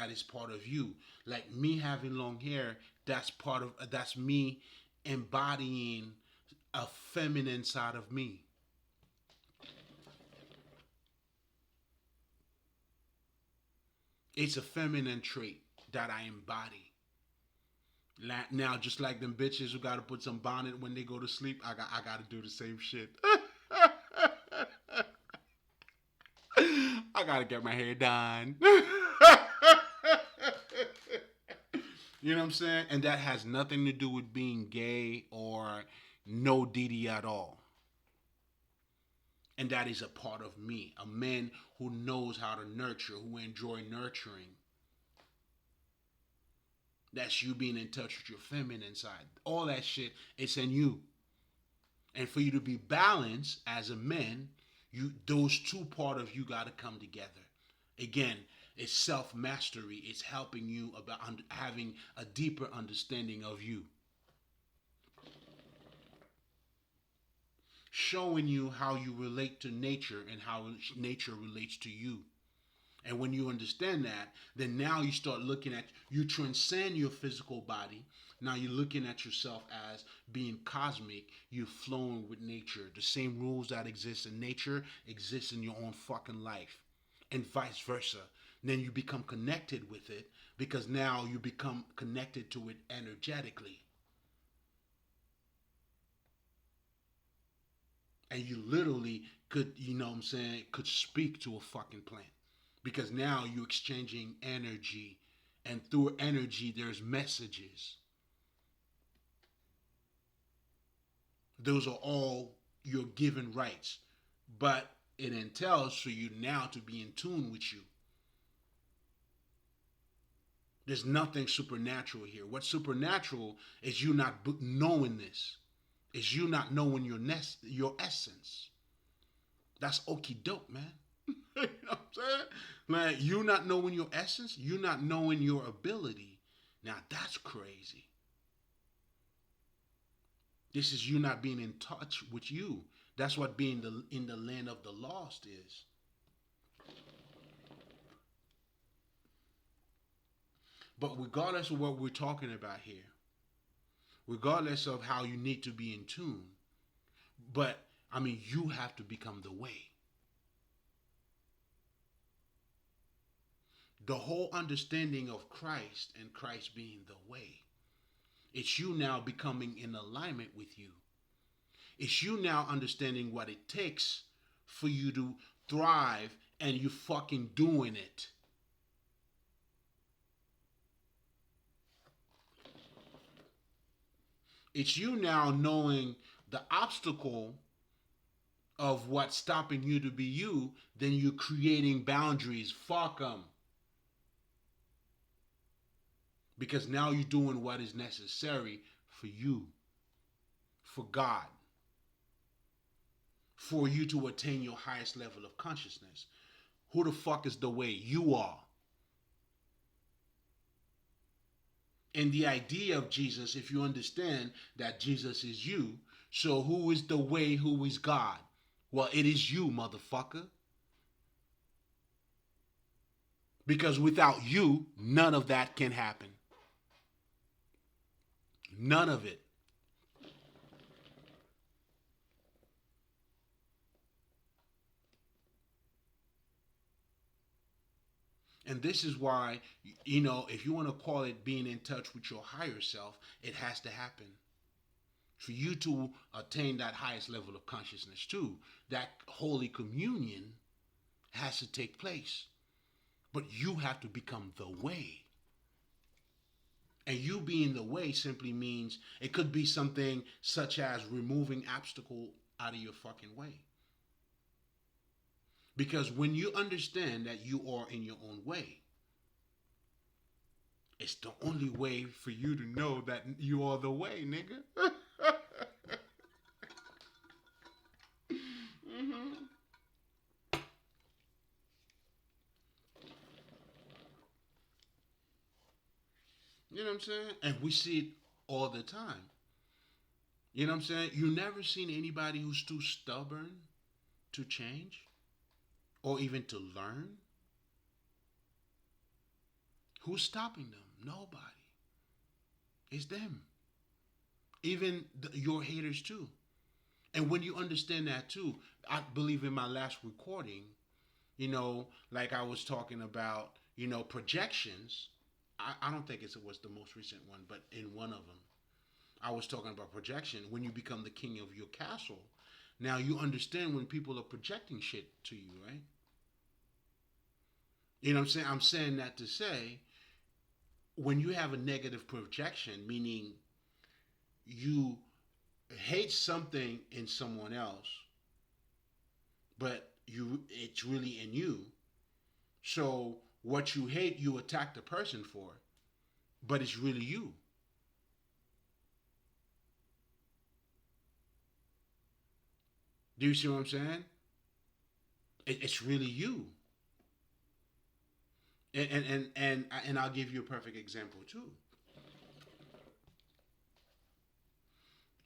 is part of you. Like me having long hair, that's me embodying a feminine side of me. It's a feminine trait that I embody. Now, just like them bitches who got to put some bonnet when they go to sleep, I got to do the same shit. I got to get my hair done. You know what I'm saying? And that has nothing to do with being gay or no DD at all. And that is a part of me, a man who knows how to nurture, who enjoy nurturing. That's you being in touch with your feminine side. All that shit, it's in you. And for you to be balanced as a man, those two part of you got to come together. Again, it's self mastery. It's helping you about having a deeper understanding of you, showing you how you relate to nature and how nature relates to you. And when you understand that, then now you start looking at, you transcend your physical body. Now you're looking at yourself as being cosmic. You're flowing with nature. The same rules that exist in nature exist in your own fucking life, and vice versa. Then you become connected with it because now you become connected to it energetically. And you literally could, what I'm saying, could speak to a fucking plant. Because now you're exchanging energy, and through energy there's messages. Those are all your given rights, but it entails for you now to be in tune with you. There's nothing supernatural here. What's supernatural is you not knowing this. Is you not knowing your essence. That's okie doke, man. You know what I'm saying? Like you not knowing your essence, you not knowing your ability. Now that's crazy. This is you not being in touch with you. That's what being in the land of the lost is. But regardless of what we're talking about here, regardless of how you need to be in tune, but I mean, you have to become the way. The whole understanding of Christ and Christ being the way. It's you now becoming in alignment with you. It's you now understanding what it takes for you to thrive and you fucking doing it. It's you now knowing the obstacle of what's stopping you to be you, then you creating boundaries. Fuck them. Because now you're doing what is necessary for you, for God, for you to attain your highest level of consciousness. Who the fuck is the way? You are. And the idea of Jesus, if you understand that Jesus is you, so who is the way, who is God? Well, it is you, motherfucker. Because without you, none of that can happen. None of it. And this is why, if you want to call it being in touch with your higher self, it has to happen. For you to attain that highest level of consciousness too, that holy communion has to take place. But you have to become the way. And you being the way simply means it could be something such as removing obstacle out of your fucking way. Because when you understand that you are in your own way, it's the only way for you to know that you are the way, nigga. Mm-hmm. You know what I'm saying? And we see it all the time. You know what I'm saying? You never seen anybody who's too stubborn to change or even to learn. Who's stopping them? Nobody. It's them. Even your haters too. And when you understand that too, I believe in my last recording, like I was talking about, projections. I don't think it was the most recent one, but in one of them, I was talking about projection. When you become the king of your castle, now you understand when people are projecting shit to you, right? You know what I'm saying? I'm saying that to say, when you have a negative projection, meaning you hate something in someone else, but it's really in you. So what you hate, you attack the person for, but it's really you. Do you see what I'm saying? It's really you. And I'll give you a perfect example too.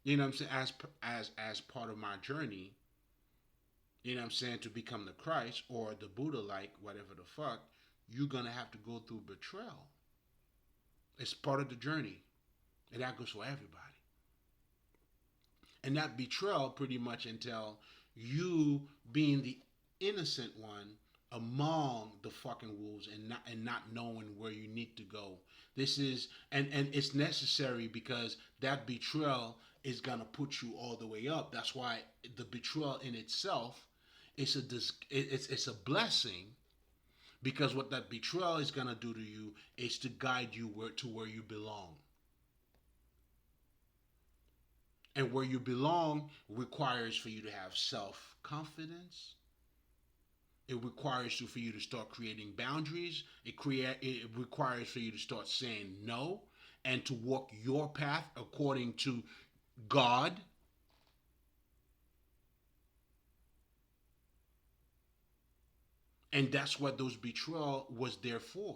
You know what I'm saying? As part of my journey, you know what I'm saying, to become the Christ or the Buddha, like whatever the fuck, you're gonna have to go through betrayal. It's part of the journey, and that goes for everybody. And that betrayal pretty much entail you being the innocent one among the fucking wolves and not knowing where you need to go. This is and it's necessary because that betrayal is gonna put you all the way up. That's why the betrayal in itself is it's a blessing, because what that betrayal is gonna do to you is to guide you where you belong. And where you belong requires for you to have self confidence, It requires you for you to start creating boundaries. It requires for you to start saying no and to walk your path according to God. And that's what those betrayal was there for.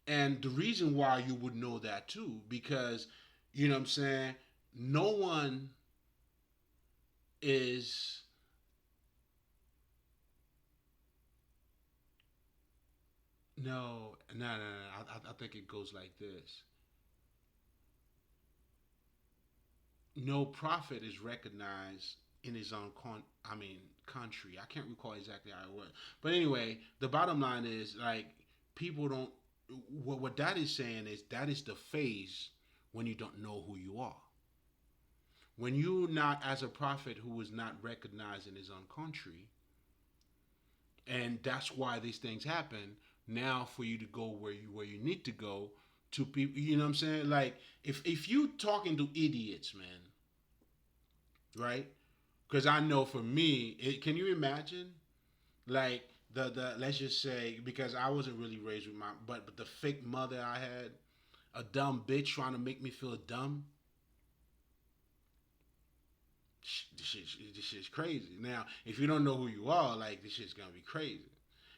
And the reason why you would know that too, because you know what I'm saying, no one is no. I think it goes like this. No prophet is recognized in his own country. I can't recall exactly how it was, but anyway, the bottom line is like people don't. What that is saying is that is the phase when you don't know who you are. When you're not as a prophet who is not recognized in his own country, and that's why these things happen. Now, for you to go where you need to go to people, you know what I'm saying? Like if you talking to idiots, man, right? Because I know for me, can you imagine like the let's just say because I wasn't really raised with my but the fake mother I had, a dumb bitch trying to make me feel dumb. This shit's crazy. Now, if you don't know who you are, like this shit's gonna be crazy.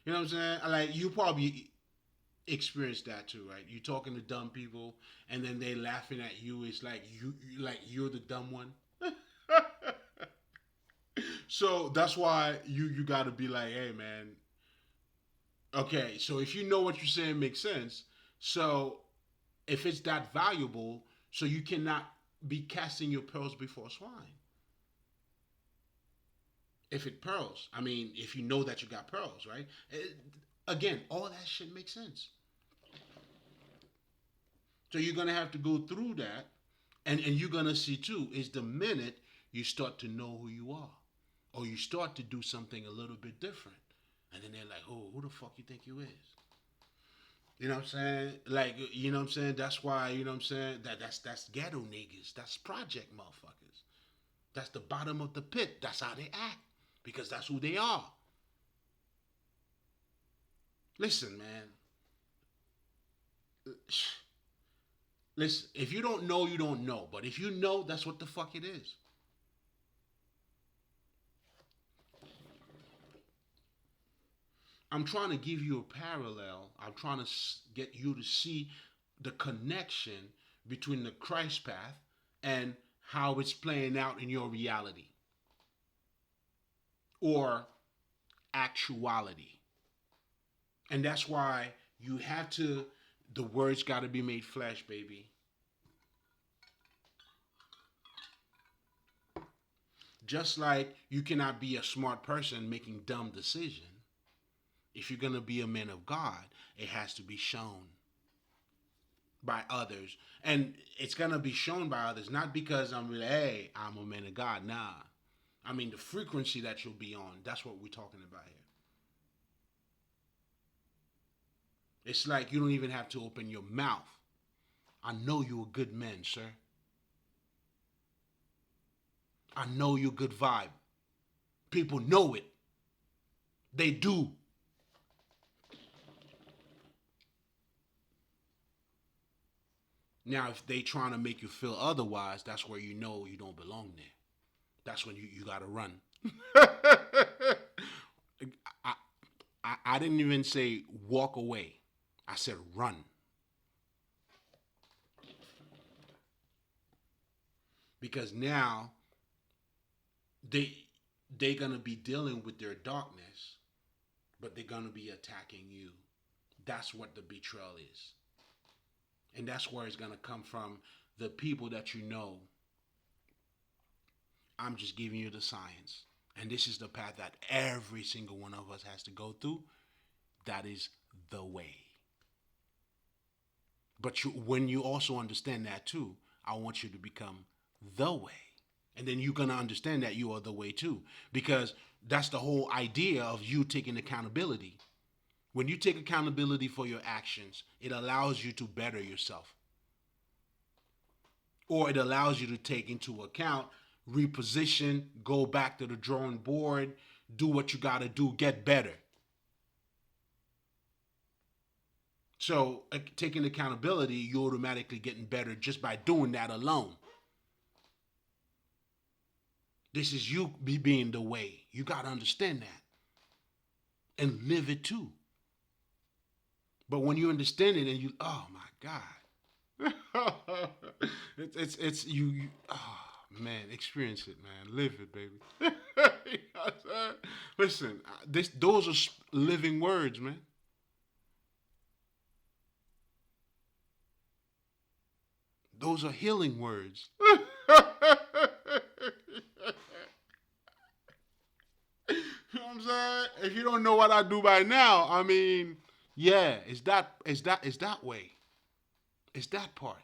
You know what I'm saying? Like you probably experienced that too, right? You talking to dumb people, and then they laughing at you. It's like like you're the dumb one. So that's why you got to be like, hey man, okay. So if you know what you're saying makes sense, so if it's that valuable, so you cannot be casting your pearls before swine. If it pearls, I mean, if you know that you got pearls, right? Again, all that shit makes sense. So you're gonna have to go through that, and you're gonna see too is the minute you start to know who you are, or you start to do something a little bit different, and then they're like, "Oh, who the fuck you think you is?" You know what I'm saying? Like, you know what I'm saying? That's why, you know what I'm saying? That's ghetto niggas. That's project motherfuckers. That's the bottom of the pit. That's how they act because that's who they are. Listen, man. Listen, if you don't know, you don't know. But if you know, that's what the fuck it is. I'm trying to give you a parallel. I'm trying to get you to see the connection between the Christ path and how it's playing out in your reality or actuality. And that's why you have to, the words got to be made flesh, baby. Just like you cannot be a smart person making dumb decisions. If you're going to be a man of God, it has to be shown by others. And it's going to be shown by others, not because I'm like, hey, I'm a man of God. Nah. I mean, the frequency that you'll be on, that's what we're talking about here. It's like you don't even have to open your mouth. I know you're a good man, sir. I know you're a good vibe. People know it. They do. Now, if they trying to make you feel otherwise, that's where you know you don't belong there. That's when you got to run. I, I didn't even say walk away. I said run. Because now they they're gonna be dealing with their darkness, but they're gonna be attacking you. That's what the betrayal is. And that's where it's gonna come from the people that you know. I'm just giving you the science. And this is the path that every single one of us has to go through. That is the way. But when you also understand that too, I want you to become the way. And then you're going to understand that you are the way too. Because that's the whole idea of you taking accountability. When you take accountability for your actions, it allows you to better yourself. or it allows you to take into account, reposition, go back to the drawing board, do what you got to do, get better. So, taking accountability, you're automatically getting better just by doing that alone. This is you being the way. You got to understand that and live it too. But when you understand it and you, oh my God, it's you, oh man, experience it, man, live it, baby. You know what I'm Listen, those are living words, man. Those are healing words. You know what I'm saying? If you don't know what I do by now, I mean, yeah, it's that way. It's that part.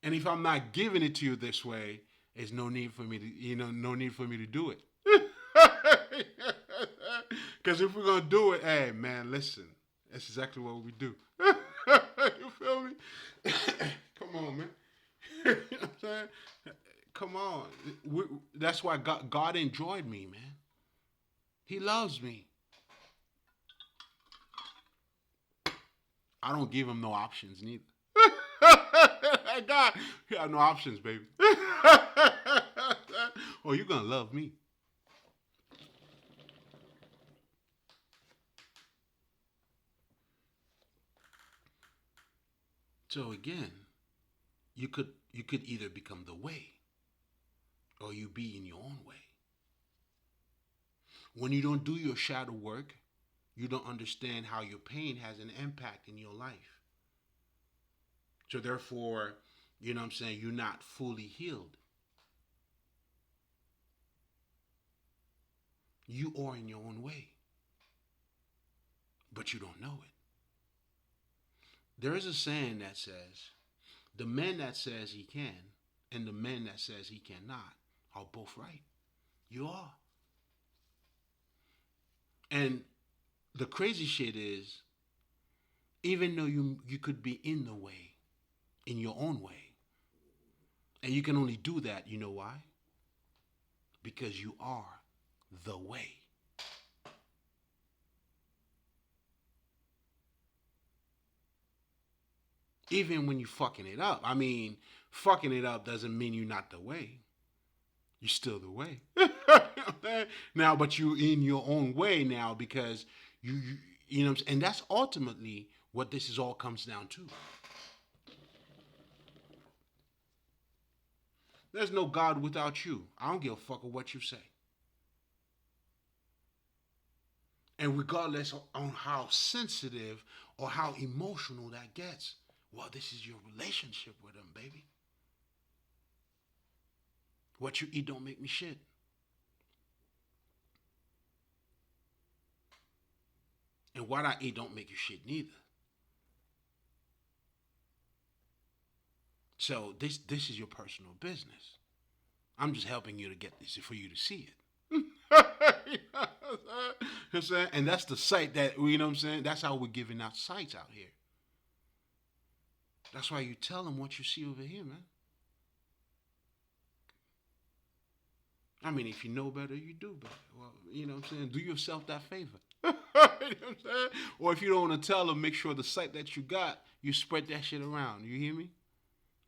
And if I'm not giving it to you this way, there's no need for me to, no need for me to do it. Because if we're gonna do it, hey man, listen, that's exactly what we do. You feel me? Come on, man. You know what I'm saying? Come on. That's why God enjoyed me, man. He loves me. I don't give him no options neither. God, you have no options, baby. Oh, you're gonna love me. So again, you could either become the way or you be in your own way. When you don't do your shadow work, you don't understand how your pain has an impact in your life. So therefore, you know what I'm saying, you're not fully healed. You are in your own way, but you don't know it. There is a saying that says, the man that says he can and the man that says he cannot are both right. You are. And the crazy shit is, even though you could be in the way, in your own way, and you can only do that, you know why? Because you are the way. Even when you fucking it up. I mean, fucking it up doesn't mean you're not the way. You're still the way. Now, but you in your own way now because you know what I'm saying? And that's ultimately what this is all comes down to. There's no God without you. I don't give a fuck of what you say. And regardless on how sensitive or how emotional that gets, well, this is your relationship with them, baby. What you eat don't make me shit. And what I eat don't make you shit neither. So this is your personal business. I'm just helping you to get this for you to see it. You know what I'm saying? And that's the sight that, you know what I'm saying? That's how we're giving out sights out here. That's why you tell them what you see over here, man. I mean, if you know better, you do better. Well, you know what I'm saying? Do yourself that favor. You know what I'm saying? Or if you don't want to tell them, make sure the sight that you got, you spread that shit around. You hear me?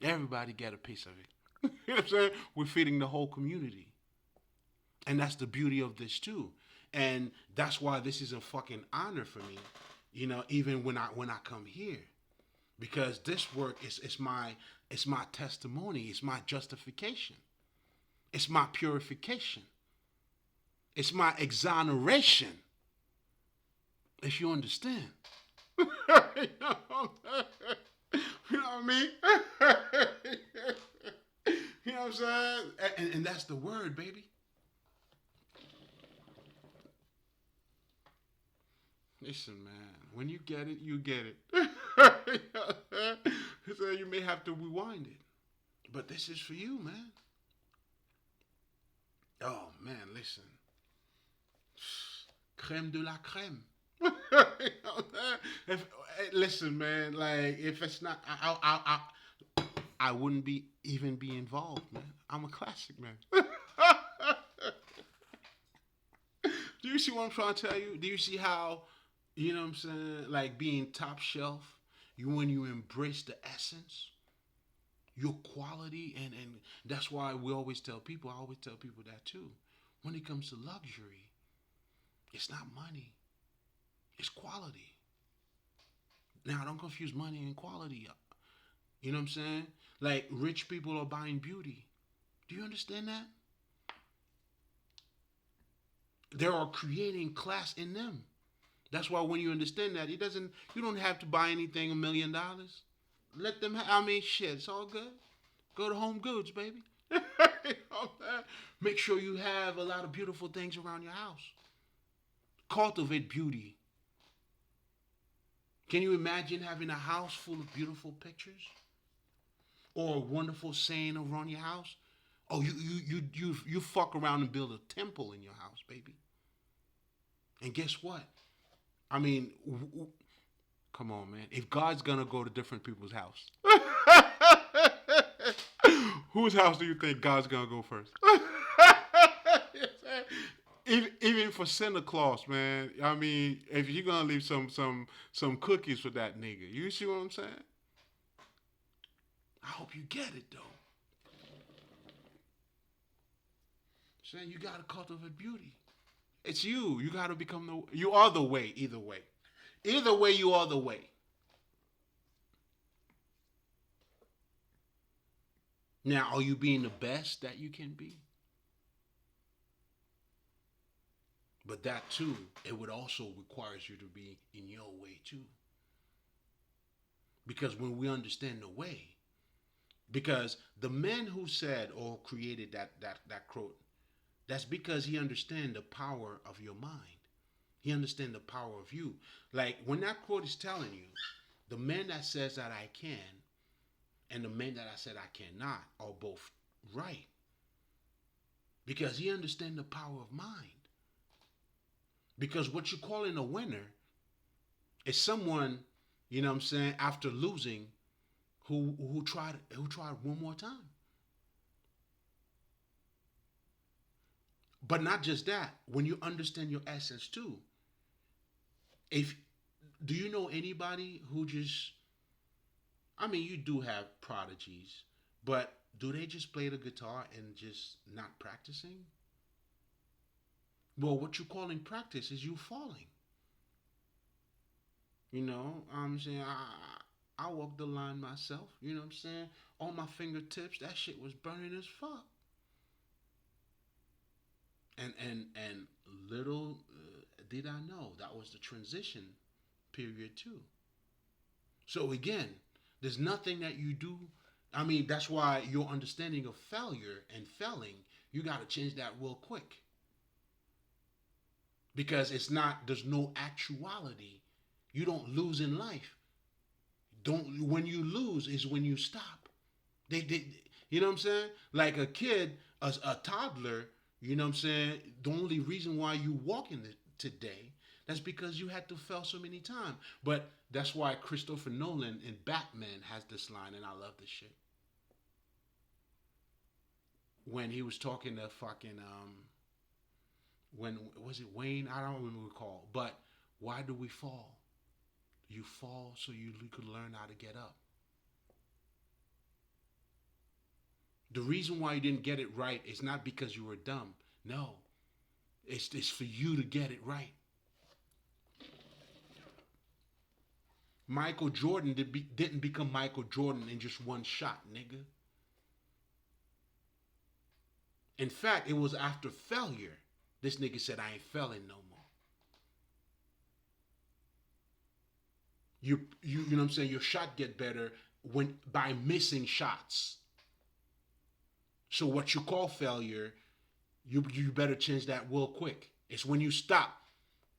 Everybody get a piece of it. You know what I'm saying? We're feeding the whole community. And that's the beauty of this too. And that's why this is a fucking honor for me, you know, even when I come here. Because this work is my testimony, it's my justification. It's my purification. It's my exoneration. If you understand. You know what I mean? You know what I'm saying? And that's the word, baby. Listen, man. When you get it, you get it. So you may have to rewind it. But this is for you, man. Oh, man, listen. Crème de la crème. You know that? Listen, man, like if it's not, I wouldn't be even be involved, man. I'm a classic, man. Do you see what I'm trying to tell you? Do you see how, you know what I'm saying, like being top shelf, you when you embrace the essence, your quality, and that's why we always tell people, I always tell people that too. When it comes to luxury, it's not money, it's quality. Now, don't confuse money and quality. You know what I'm saying? Like rich people are buying beauty. Do you understand that? They are creating class in them. That's why when you understand that, it doesn't. You don't have to buy anything $1 million. Let them. I mean, shit. It's all good. Go to Home Goods, baby. You know, make sure you have a lot of beautiful things around your house. Cultivate beauty. Can you imagine having a house full of beautiful pictures or a wonderful saying around your house? Oh, you fuck around and build a temple in your house, baby. And guess what? I mean, come on, man. If God's gonna go to different people's house, whose house do you think God's gonna go first? Even for Santa Claus, man. I mean, if you're gonna leave some cookies for that nigga, you see what I'm saying? I hope you get it though. Saying you gotta cultivate beauty. It's you. You gotta become the. You are the way. Either way. Either way, you are the way. Now, are you being the best that you can be? But that too, it would also requires you to be in your way too. Because when we understand the way, because the man who said or created that quote, that's because he understand the power of your mind. He understand the power of you. Like when that quote is telling you, the man that says that I can and the man that I said I cannot are both right. Because he understand the power of mind. Because what you're calling a winner is someone, you know what I'm saying, after losing who tried one more time. But not just that, when you understand your essence too. If do you know anybody who just I mean you do have prodigies, but do they just play the guitar and just not practicing? Well, what you call in practice is you falling. You know, I'm saying I walked the line myself. You know what I'm saying? On my fingertips, that shit was burning as fuck. And little did I know that was the transition period too. So again, there's nothing that you do. I mean, that's why your understanding of failure and failing, you got to change that real quick because it's not. There's no actuality. You don't lose in life. Don't when you lose is when you stop. They you know what I'm saying? Like a kid, a toddler. You know what I'm saying? The only reason why you walking today, that's because you had to fail so many times. But that's why Christopher Nolan in Batman has this line, and I love this shit. When he was talking to fucking when was it Wayne? I don't remember recall. But why do we fall? You fall so you could learn how to get up. The reason why you didn't get it right is not because you were dumb. No, it's for you to get it right. Michael Jordan didn't become Michael Jordan in just one shot, nigga. In fact, it was after failure. This nigga said, I ain't failing no more. You know what I'm saying? Your shot get better when by missing shots. So what you call failure, you better change that real quick. It's when you stop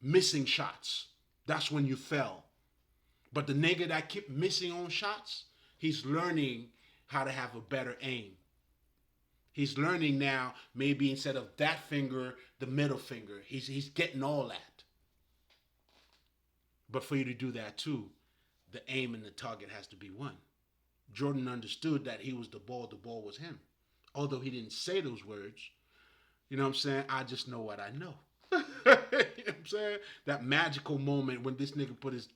missing shots. That's when you fell. But the nigga that keep missing on shots, he's learning how to have a better aim. He's learning now, maybe instead of that finger, the middle finger. He's getting all that. But for you to do that too, the aim and the target has to be one. Jordan understood that he was the ball was him. Although he didn't say those words, you know what I'm saying? I just know what I know. You know what I'm saying? That magical moment when this nigga put his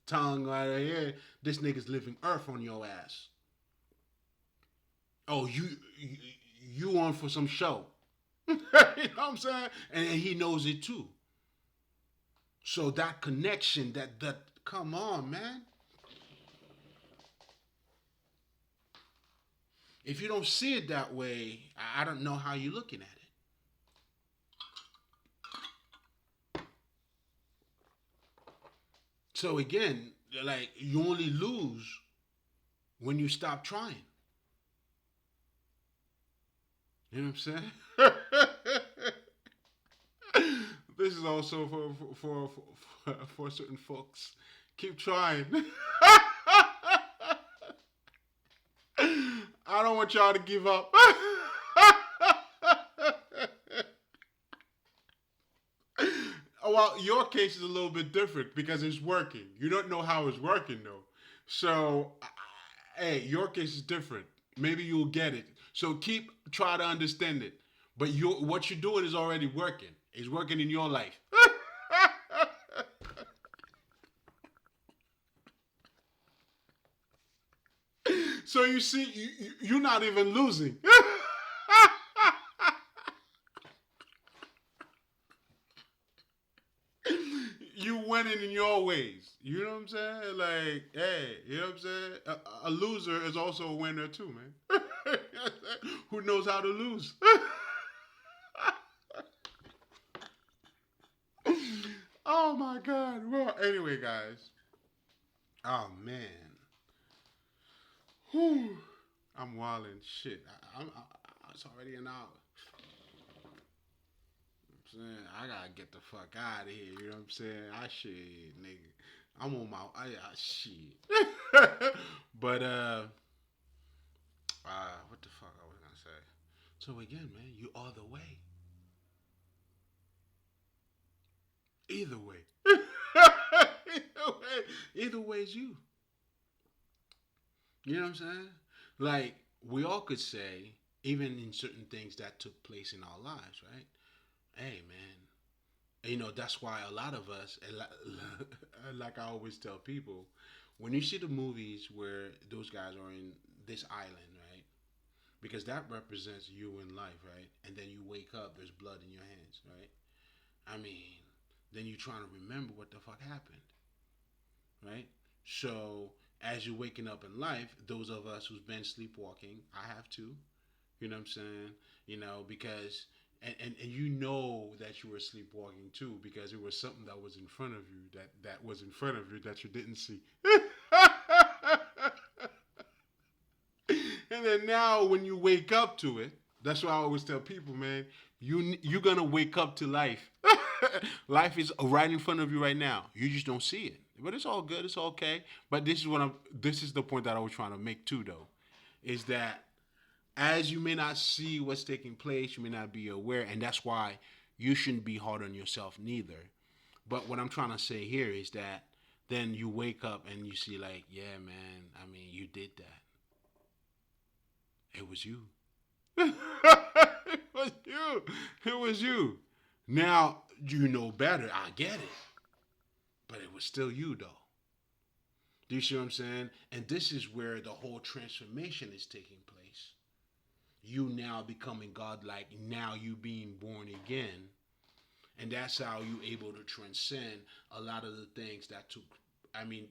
tongue right here, this nigga's living earth on your ass. Oh, you on for some show. You know what I'm saying? And he knows it too. So that connection, that come on, man. If you don't see it that way, I don't know how you're looking at it. So again, like you only lose when you stop trying. You know what I'm saying? This is also for certain folks. Keep trying. I don't want y'all to give up. Well, your case is a little bit different because it's working. You don't know how it's working though. So, hey, your case is different. Maybe you'll get it. So keep try to understand it. But what you're doing is already working. It's working in your life. So you see, you're not even losing. You winning in your ways. You know what I'm saying? Like, hey, you know what I'm saying? A loser is also a winner too, man. Who knows how to lose? Oh my God. Well, anyway, guys. Oh man. Whew. I'm wilding shit. It's already an hour. I'm saying I gotta get the fuck out of here. You know what I'm saying? I shit, nigga. I'm on my shit. But what the fuck I was gonna say? So again, man, you are the way. Either way. Either way is you. You know what I'm saying? Like we all could say, even in certain things that took place in our lives, right? Hey, man, you know that's why a lot of us, like I always tell people, when you see the movies where those guys are in this island, right? Because that represents you in life, right? And then you wake up, there's blood in your hands, right? I mean, then you're trying to remember what the fuck happened, right? So as you're waking up in life, those of us who's been sleepwalking, I have to, you know what I'm saying? You know, because and you know that you were sleepwalking too because it was something that was in front of you that was in front of you that you didn't see. And then now when you wake up to it, that's why I always tell people, man, you're gonna wake up to life. Life is right in front of you right now. You just don't see it. But it's all good, it's okay. But this is the point that I was trying to make too though. Is that as you may not see what's taking place, you may not be aware, and that's why you shouldn't be hard on yourself neither. But what I'm trying to say here is that then you wake up and you see like, yeah, man, I mean, you did that. It was you. It was you. It was you. Now you know better. I get it, but it was still you though. Do you see what I'm saying? And this is where the whole transformation is taking place. You now becoming godlike, now you being born again. And that's how you able to transcend a lot of the things that took, I mean,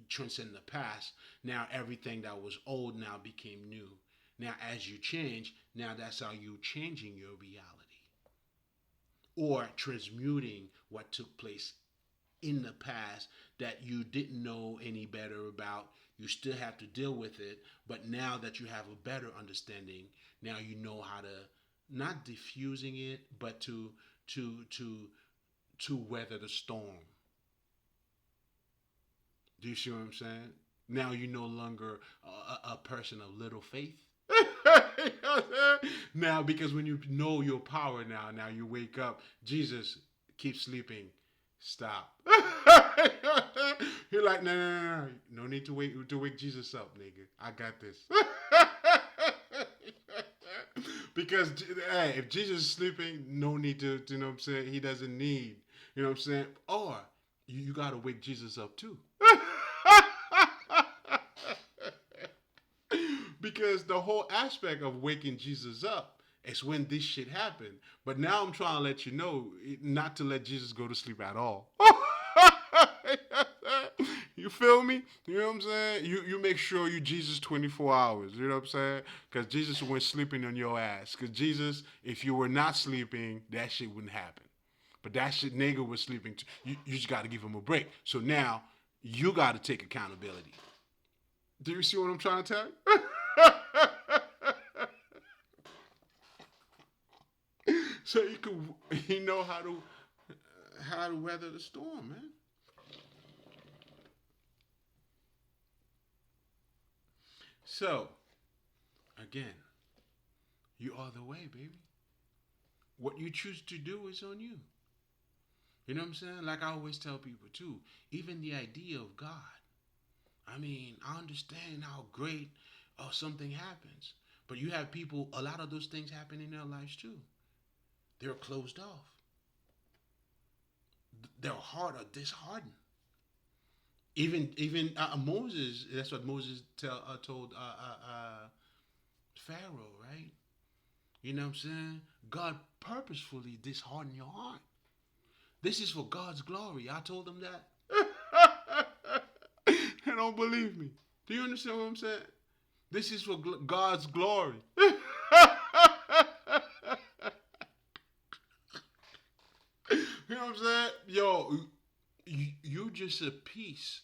transcend the past. Now everything that was old now became new. Now as you change, now that's how you changing your reality. Or transmuting what took place in the past that you didn't know any better about. You still have to deal with it, but now that you have a better understanding, now you know how to not diffusing it, but to to to weather the storm. Do you see what I'm saying? Now you're no longer a person of little faith. Now, because when you know your power now you wake up. Jesus keeps sleeping. Stop. You're like, no, no, no, no. No need to wake Jesus up, nigga. I got this. Because hey, if Jesus is sleeping, no need to, you know what I'm saying? He doesn't need, you know what I'm saying? Or you gotta wake Jesus up too. Because the whole aspect of waking Jesus up is when this shit happened. But now I'm trying to let you know not to let Jesus go to sleep at all. You feel me? You know what I'm saying? You make sure you Jesus 24 hours. You know what I'm saying? Because Jesus went sleeping on your ass. Because Jesus, if you were not sleeping, that shit wouldn't happen. But that shit nigga was sleeping too. You just got to give him a break. So now you got to take accountability. Do you see what I'm trying to tell you? So you know how to weather the storm, man. So again, you are the way, baby. What you choose to do is on you. You know what I'm saying? Like I always tell people too, even the idea of God. I mean, I understand how great something happens, but you have people. A lot of those things happen in their lives too. They're closed off. Their heart are disheartened. Even Moses. That's what Moses told Pharaoh, right? You know what I'm saying? God purposefully disheartened your heart. This is for God's glory. I told them that. They don't believe me. Do you understand what I'm saying? This is for God's glory. You know what I'm saying? Yo, you just a piece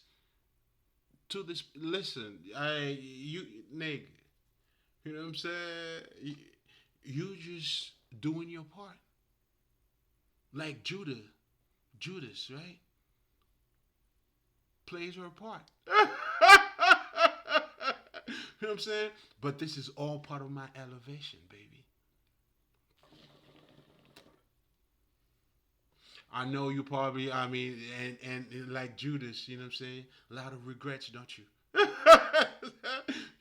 to this. Listen, you nigga. You know what I'm saying? You just doing your part, like Judas, right? Plays her part. You know what I'm saying? But this is all part of my elevation, baby. I know you probably, I mean, and like Judas, you know what I'm saying? A lot of regrets, don't you?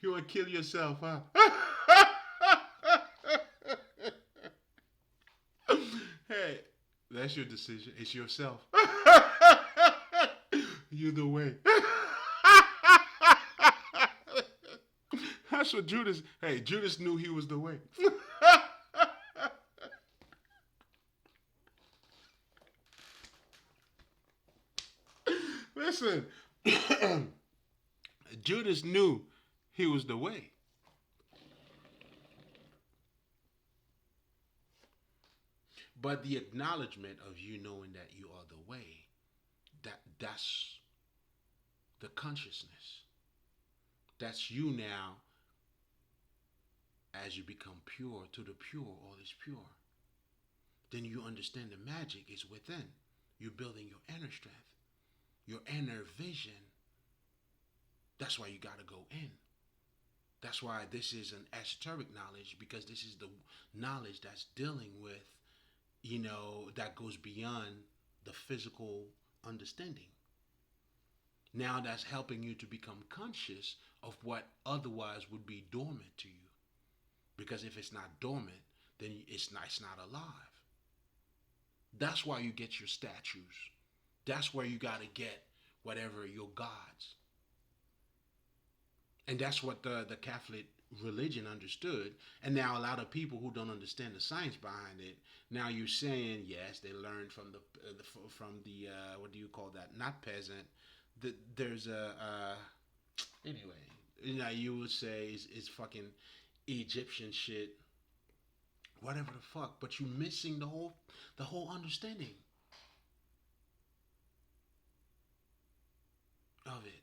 You want to kill yourself, huh? Hey, that's your decision. It's yourself. You the way. That's what Judas. Hey, Judas knew he was the way. Listen, Judas knew he was the way. But the acknowledgement of you knowing that you are the way, that's the consciousness. That's you now as you become pure to the pure, all is pure. Then you understand the magic is within. You're building your inner strength, your inner vision. That's why you got to go in. That's why this is an esoteric knowledge because this is the knowledge that's dealing with, that goes beyond the physical understanding. Now that's helping you to become conscious of what otherwise would be dormant to you. Because if it's not dormant, then it's not alive. That's why you get your statues. That's where you got to get whatever your gods. And that's what the Catholic religion understood. And now a lot of people who don't understand the science behind it, now you're saying yes, they learned from the what do you call that? Not peasant. There's anyway. You would say it's fucking Egyptian shit, whatever the fuck. But you're missing the whole understanding of it.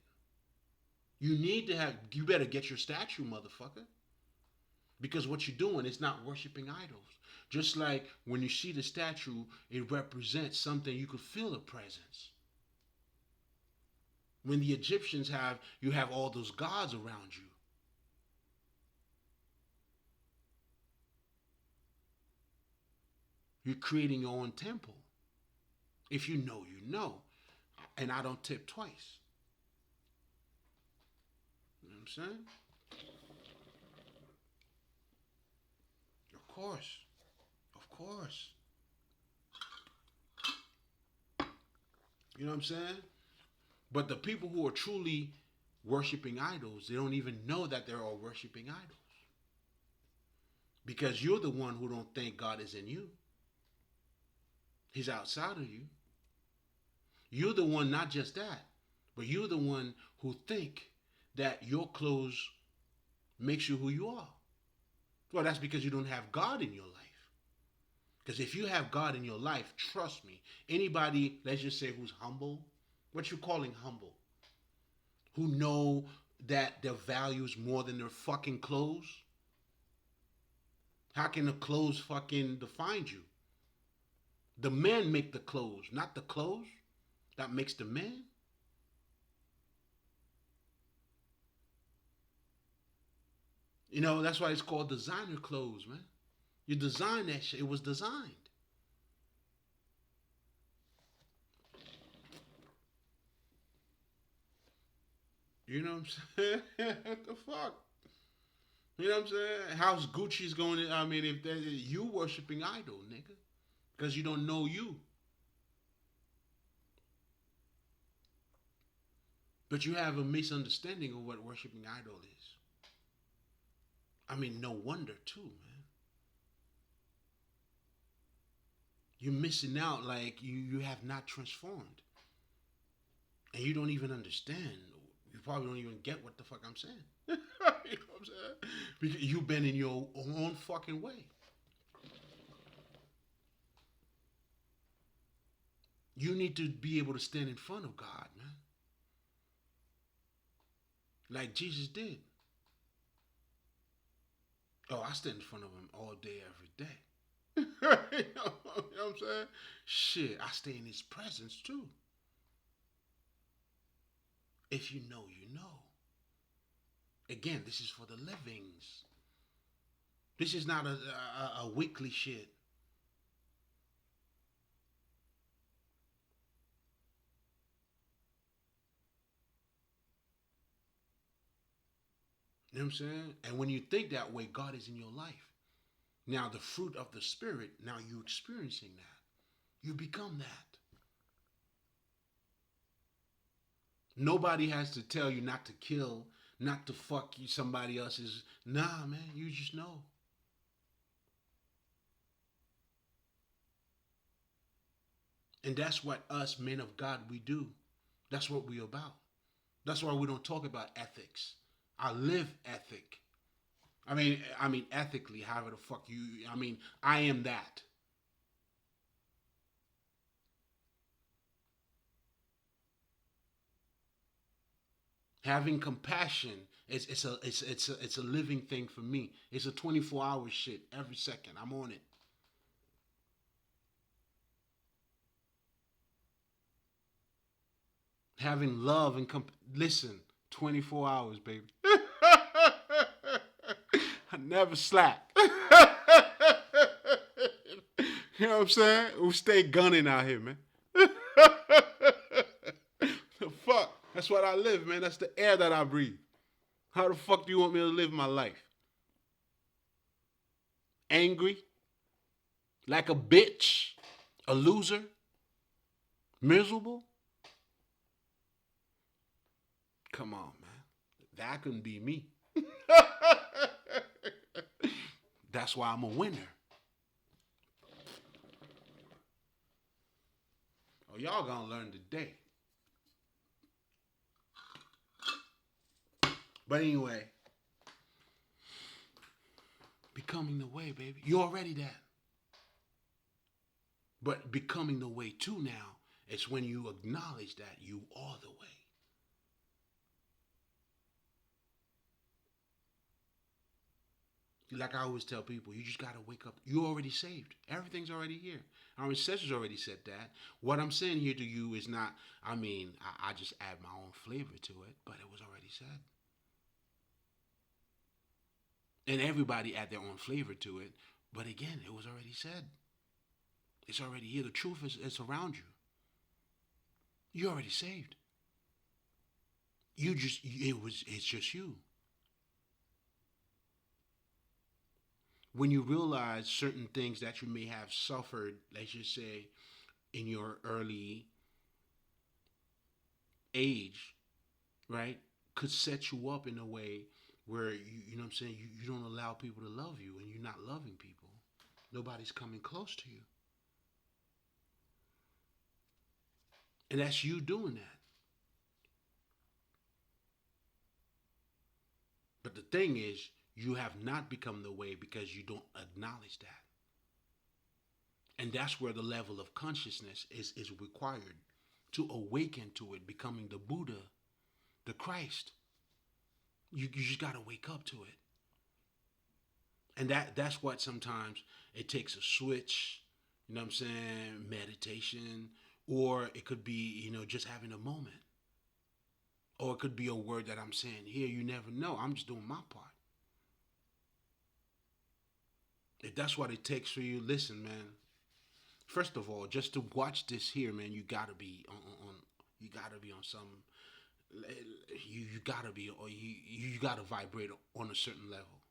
You better get your statue, motherfucker. Because what you're doing is not worshiping idols. Just like when you see the statue, it represents something you could feel a presence. When the Egyptians you have all those gods around you. You're creating your own temple. If you know, you know. And I don't tip twice. You know what I'm saying? Of course. Of course. You know what I'm saying? But the people who are truly worshiping idols, they don't even know that they're all worshiping idols. Because you're the one who don't think God is in you. He's outside of you. You're the one, not just that, but you're the one who think that your clothes makes you who you are. Well, that's because you don't have God in your life. Because if you have God in your life, trust me, anybody, let's just say, who's humble, what you calling humble, who know that their value is more than their fucking clothes, how can the clothes fucking define you? The man make the clothes, not the clothes. That makes the man. You know, that's why it's called designer clothes, man. You design that shit. It was designed. You know what I'm saying? What the fuck? You know what I'm saying? How's Gucci's going to, I mean, if you worshiping idol, nigga. Because you don't know you. But you have a misunderstanding of what worshiping idol is. I mean, no wonder, too, man. You're missing out like you have not transformed. And you don't even understand. You probably don't even get what the fuck I'm saying. You know what I'm saying? Because you've been in your own fucking way. You need to be able to stand in front of God, man. Like Jesus did. Oh, I stand in front of him all day, every day. You know what I'm saying? Shit, I stay in his presence too. If you know, you know. Again, this is for the livings. This is not a weekly shit. You know what I'm saying? And when you think that way, God is in your life. Now, the fruit of the Spirit, now you're experiencing that. You become that. Nobody has to tell you not to kill, not to fuck you somebody else's. Nah, man, you just know. And that's what us men of God we do. That's what we about. That's why we don't talk about ethics. I live ethic. I mean ethically, however the fuck you I mean, I am that. Having compassion is it's a living thing for me. It's a 24-hour shit every second. I'm on it. Having love and listen, 24 hours, baby. I never slack. You know what I'm saying? We stay gunning out here, man. The fuck? That's what I live, man. That's the air that I breathe. How the fuck do you want me to live my life? Angry? Like a bitch? A loser? Miserable? Come on, man. That couldn't be me. That's why I'm a winner. Oh, y'all gonna learn today. But anyway, becoming the way, baby. You're already that. But becoming the way too now is when you acknowledge that you are the way. Like I always tell people, you just gotta wake up. You're already saved. Everything's already here. Our ancestors already said that. What I'm saying here to you is not, I just add my own flavor to it, but it was already said. And everybody add their own flavor to it. But again, it was already said. It's already here. The truth is it's around you. You're already saved. It's just you. When you realize certain things that you may have suffered, let's just say, in your early age, right, could set you up in a way where you know what I'm saying, you don't allow people to love you and you're not loving people. Nobody's coming close to you. And that's you doing that. But the thing is, you have not become the way because you don't acknowledge that. And that's where the level of consciousness is required to awaken to it, becoming the Buddha, the Christ. You just got to wake up to it. And that's what sometimes it takes a switch, you know what I'm saying, meditation, or it could be, just having a moment. Or it could be a word that I'm saying here, you never know. I'm just doing my part. If that's what it takes for you, listen, man. First of all, just to watch this here, man, you gotta be on you gotta be on some you gotta be or you gotta vibrate on a certain level.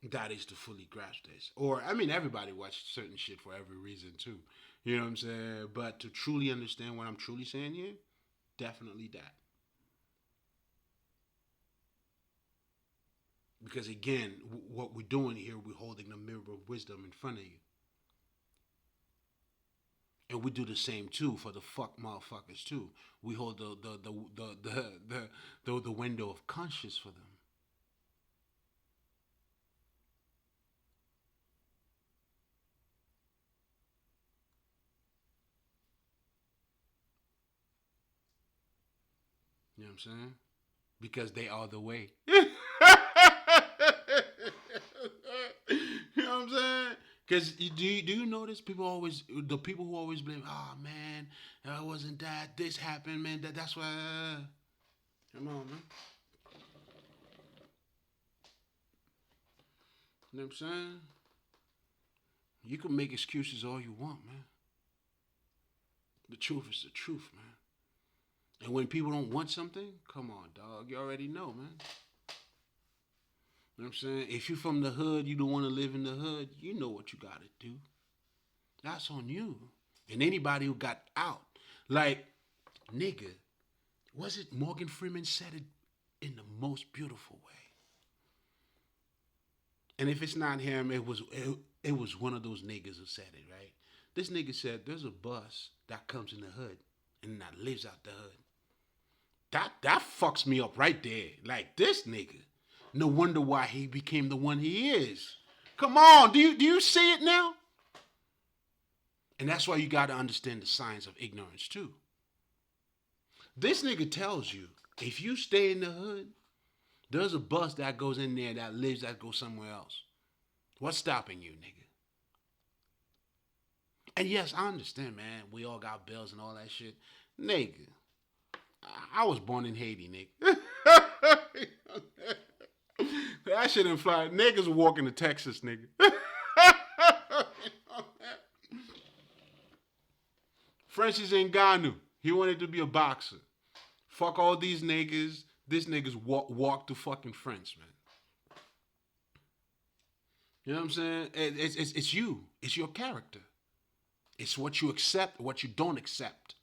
That is to fully grasp this. Or I mean everybody watches certain shit for every reason too. You know what I'm saying? But to truly understand what I'm truly saying here, definitely that. Because again, what we're doing here, we're holding the mirror of wisdom in front of you. And we do the same too for the fuck motherfuckers too. We hold the window of conscience for them. You know what I'm saying? Because they are the way. You know what I'm saying? Because do you notice people always the people who always blame, oh man, it wasn't that this happened, man, that's why. Come on, man. You know what I'm saying? You can make excuses all you want, man. The truth is the truth, man. And when people don't want something, come on, dog. You already know, man. You know what I'm saying? If you're from the hood, you don't want to live in the hood, you know what you got to do. That's on you. And anybody who got out. Like, nigga, was it Morgan Freeman said it in the most beautiful way? And if it's not him, it was one of those niggas who said it, right? This nigga said there's a bus that comes in the hood and that lives out the hood. That fucks me up right there. Like this nigga. No wonder why he became the one he is. Come on, do you see it now? And that's why you gotta understand the signs of ignorance too. This nigga tells you if you stay in the hood, there's a bus that goes in there that lives that goes somewhere else. What's stopping you, nigga? And yes, I understand, man. We all got bills and all that shit. Nigga, I was born in Haiti, nigga. That shit didn't fly. Niggas walking to Texas, nigga. Francis Ngannou, he wanted to be a boxer. Fuck all these niggas. This niggas walk to fucking France, man. You know what I'm saying? It's you. It's your character. It's what you accept, what you don't accept.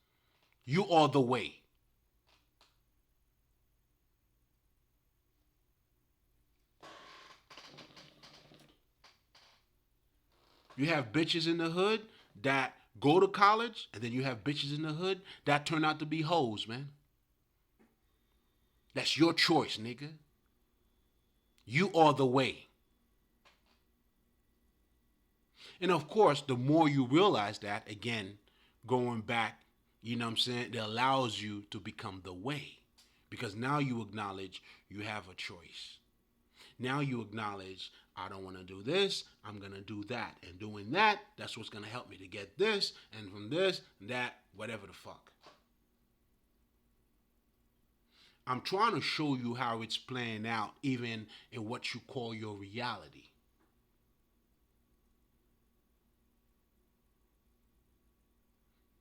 You are the way. You have bitches in the hood that go to college, and then you have bitches in the hood that turn out to be hoes, man. That's your choice, nigga. You are the way. And of course, the more you realize that, again, going back, you know what I'm saying, it allows you to become the way. Because now you acknowledge you have a choice. Now you acknowledge, I don't want to do this, I'm going to do that. And doing that, that's what's going to help me to get this, and from this, that, whatever the fuck. I'm trying to show you how it's playing out, even in what you call your reality.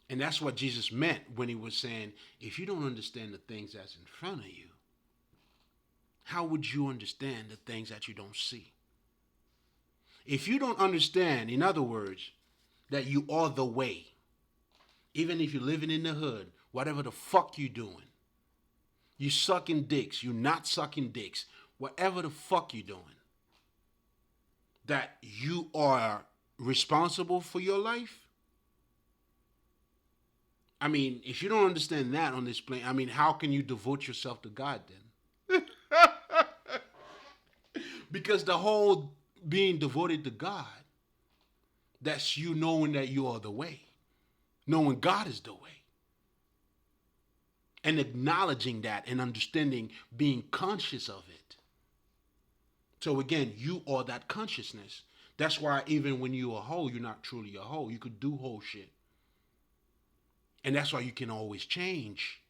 And that's what Jesus meant when he was saying, if you don't understand the things that's in front of you, how would you understand the things that you don't see? If you don't understand, in other words, that you are the way, even if you're living in the hood, whatever the fuck you doing, you sucking dicks, you not sucking dicks, whatever the fuck you doing, that you are responsible for your life. I mean, if you don't understand that on this plane, I mean, how can you devote yourself to God then? Because the whole being devoted to God, that's you knowing that you are the way, knowing God is the way, and acknowledging that and understanding, being conscious of it. So again, you are that consciousness. That's why even when you're a hoe, you're not truly a hoe. You could do whole shit. And that's why you can always change.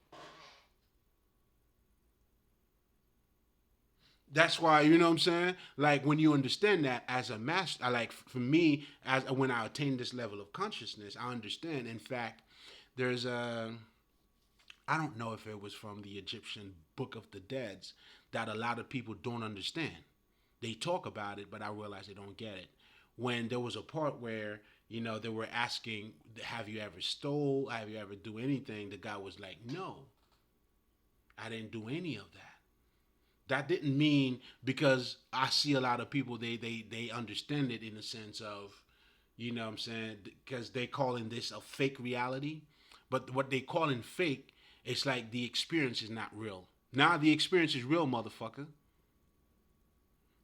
That's why, you know what I'm saying? Like when you understand that as a master, I like for me, as when I attain this level of consciousness, I understand. In fact, there's a, I don't know if it was from the Egyptian Book of the Deads that a lot of people don't understand. They talk about it, but I realize they don't get it. When there was a part where, you know, they were asking, have you ever stole? Have you ever do anything? The guy was like, no, I didn't do any of that. That didn't mean, because I see a lot of people, they understand it in the sense of, you know what I'm saying, because they calling this a fake reality. But what they calling fake, it's like the experience is not real. Now the experience is real, motherfucker.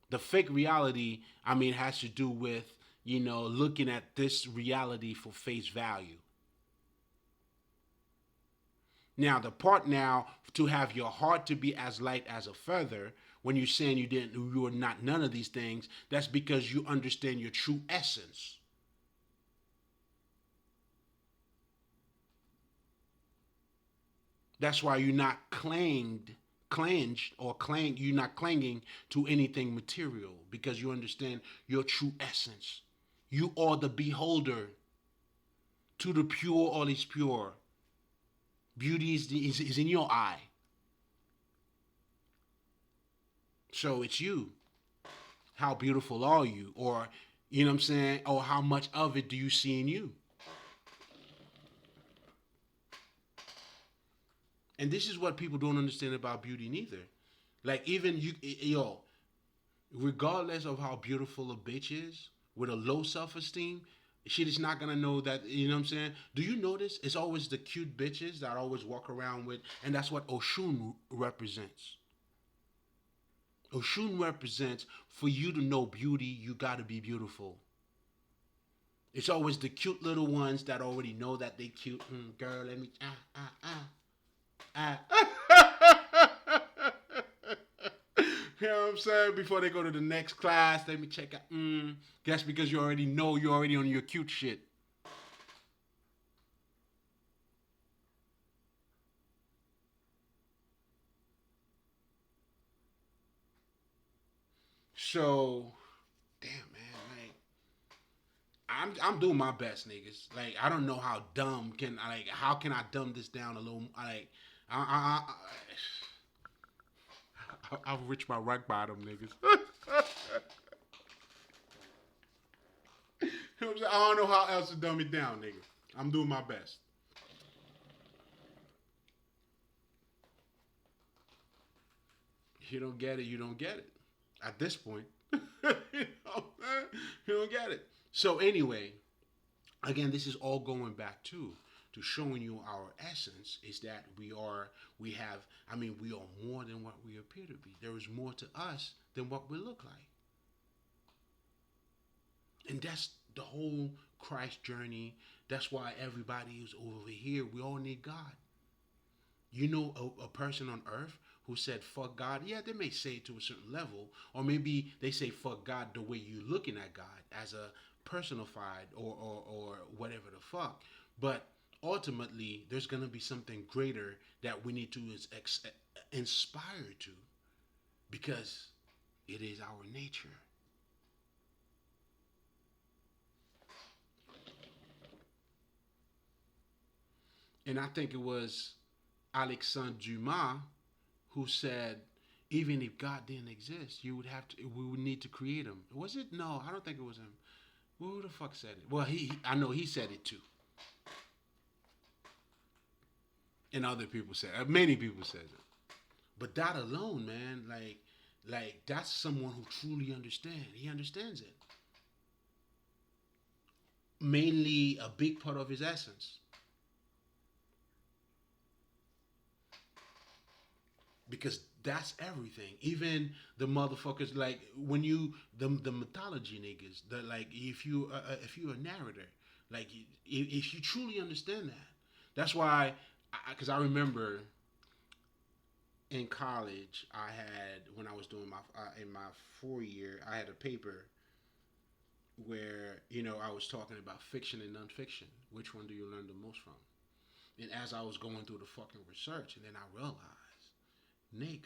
The fake reality, I mean, has to do with, you know, looking at this reality for face value. Now, the part now to have your heart to be as light as a feather, when you're saying you are not none of these things, that's because you understand your true essence. That's why you're not you're not clinging to anything material because you understand your true essence. You are the beholder to the pure, all is pure. Beauty is in your eye. So it's you. How beautiful are you? Or, you know what I'm saying? Or how much of it do you see in you? And this is what people don't understand about beauty neither. Like even you, yo, regardless of how beautiful a bitch is, with a low self-esteem, she is not gonna know that. You know what I'm saying? Do you notice it's always the cute bitches that I always walk around with, and that's what Oshun represents. Oshun represents, for you to know beauty, you gotta be beautiful. It's always the cute little ones that already know that they cute. Girl, let me You know what I'm saying? Before they go to the next class, let me check out. That's because you already know you're already on your cute shit. So, damn man, like I'm doing my best, niggas. Like I don't know how dumb can I like how can I dumb this down a little? Like I'll reach my rock bottom, niggas. You know what I'm saying? I don't know how else to dumb it down, nigga. I'm doing my best. If you don't get it, you don't get it. At this point, you know, you don't get it. So anyway, again, this is all going back to showing you our essence is that we have, I mean, we are more than what we appear to be. There is more to us than what we look like. And that's the whole Christ journey. That's why everybody who's over here, we all need God. You know, a person on earth who said fuck God, yeah, they may say it to a certain level, or maybe they say fuck God the way you looking at God as a personified or whatever the fuck. But ultimately, there's gonna be something greater that we need to inspire to, because it is our nature. And I think it was Alexandre Dumas who said, even if God didn't exist, you would have to. We would need to create him. Was it? No, I don't think it was him. Who the fuck said it? Well, I know he said it too, and other people said. Many people said it. But that alone, man, like that's someone who truly understands. He understands it. Mainly a big part of his essence. Because that's everything. Even the motherfuckers like when you the mythology niggas that like if you a narrator like if you truly understand that, that's why because I remember in college I had when I was doing my in my 4 year I had a paper where I was talking about fiction and nonfiction. Which one do you learn the most from? And as I was going through the fucking research, and then I realized, nigga,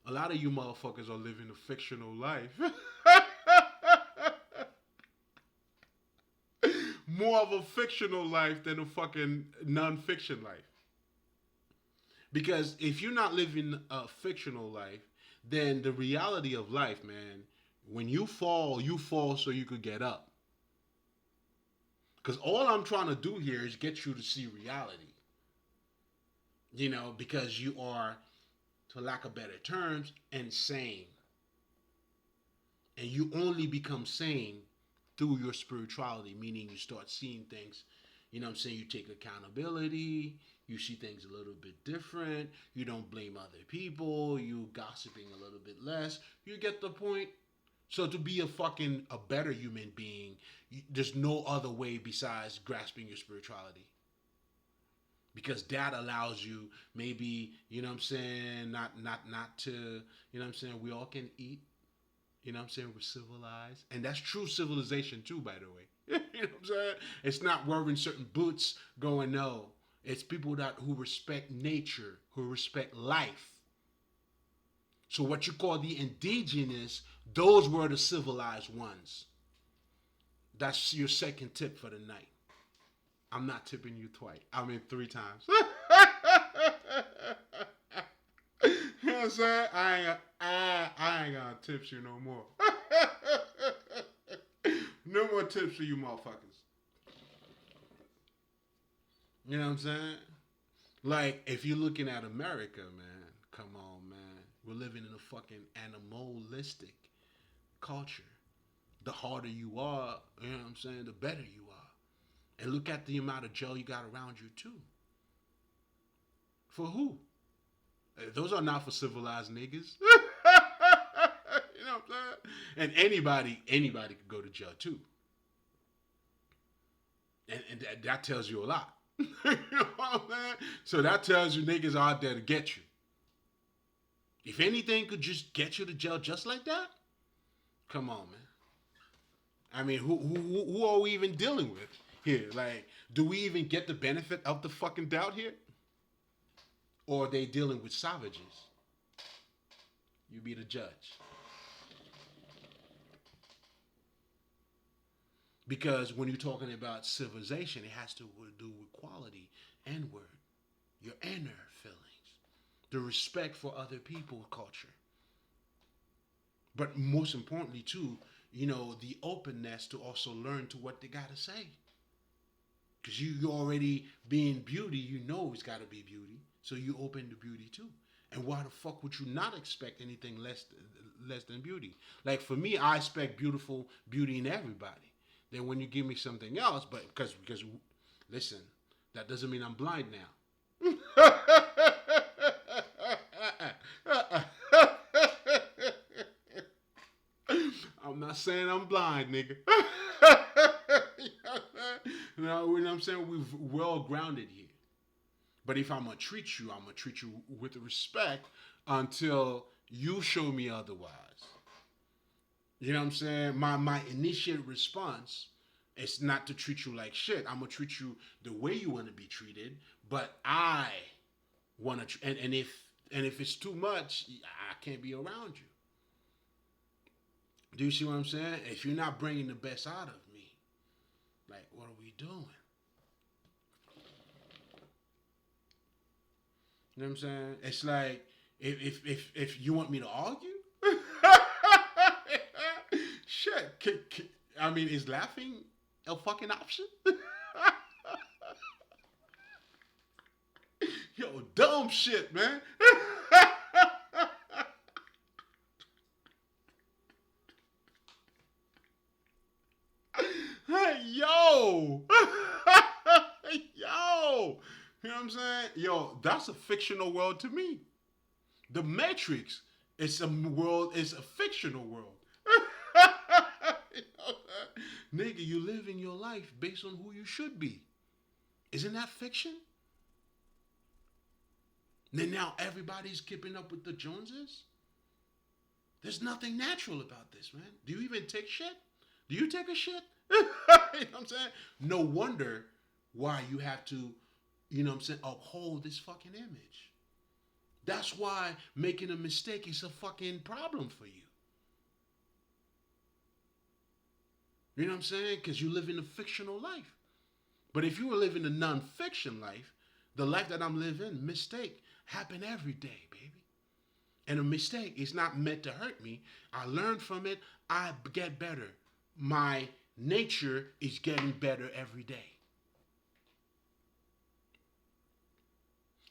a lot of you motherfuckers are living a fictional life. More of a fictional life than a fucking non-fiction life. Because if you're not living a fictional life, then the reality of life, man, when you fall so you could get up. Because all I'm trying to do here is get you to see reality. Because you are, for lack of better terms, insane. And you only become sane through your spirituality, meaning you start seeing things, what I'm saying? You take accountability, you see things a little bit different, you don't blame other people, you gossiping a little bit less. You get the point? So to be a better human being, there's no other way besides grasping your spirituality. Because that allows you maybe, what I'm saying, not to, what I'm saying, we all can eat. What I'm saying? We're civilized. And that's true civilization too, by the way. What I'm saying? It's not wearing certain boots going, no. It's people who respect nature, who respect life. So what you call the indigenous, those were the civilized ones. That's your second tip for the night. I'm not tipping you twice. I mean 3 times. You know what I'm saying? I ain't gonna tip you no more. No more tips for you motherfuckers. You know what I'm saying? Like, if you're looking at America, man, come on, man. We're living in a fucking animalistic culture. The harder you are, you know what I'm saying, the better you are. And look at the amount of jail you got around you, too. For who? Those are not for civilized niggas. You know what I'm saying? And anybody could go to jail, too. And that tells you a lot. You know what I'm saying? So that tells you niggas are out there to get you. If anything could just get you to jail just like that, come on, man. I mean, who are we even dealing with here? Like, do we even get the benefit of the fucking doubt here? Or are they dealing with savages? You be the judge. Because when you're talking about civilization, it has to do with quality, N-word, your inner feelings, the respect for other people's culture. But most importantly, too, the openness to also learn to what they got to say. Because you already being beauty, it's got to be beauty. So you open to beauty, too. And why the fuck would you not expect anything less than beauty? Like, for me, I expect beauty in everybody. Then when you give me something else, but because listen, that doesn't mean I'm blind now. I'm not saying I'm blind, nigga. You know what I'm saying? We're well grounded here. But if I'm gonna treat you, I'm gonna treat you with respect until you show me otherwise. You know what I'm saying? My initial response is not to treat you like shit. I'm gonna treat you the way you want to be treated. But I want to, and if it's too much, I can't be around you. Do you see what I'm saying? If you're not bringing the best out of me, like, what are we doing? You know what I'm saying? It's like if you want me to argue, shit. I mean, is laughing a fucking option? Yo, dumb shit, man. Hey, yo, yo. You know what I'm saying? Yo, that's a fictional world to me. The Matrix is a world. Is a fictional world. You know, nigga, you living your life based on who you should be. Isn't that fiction? Then now everybody's keeping up with the Joneses. There's nothing natural about this, man. Do you even take shit? Do you take a shit? You know what I'm saying? No wonder why you have to, you know what I'm saying, uphold this fucking image. That's why making a mistake is a fucking problem for you. You know what I'm saying? Because you live in a fictional life. But if you were living a non-fiction life, the life that I'm living, mistake happen every day, baby. And a mistake is not meant to hurt me. I learn from it. I get better. My nature is getting better every day.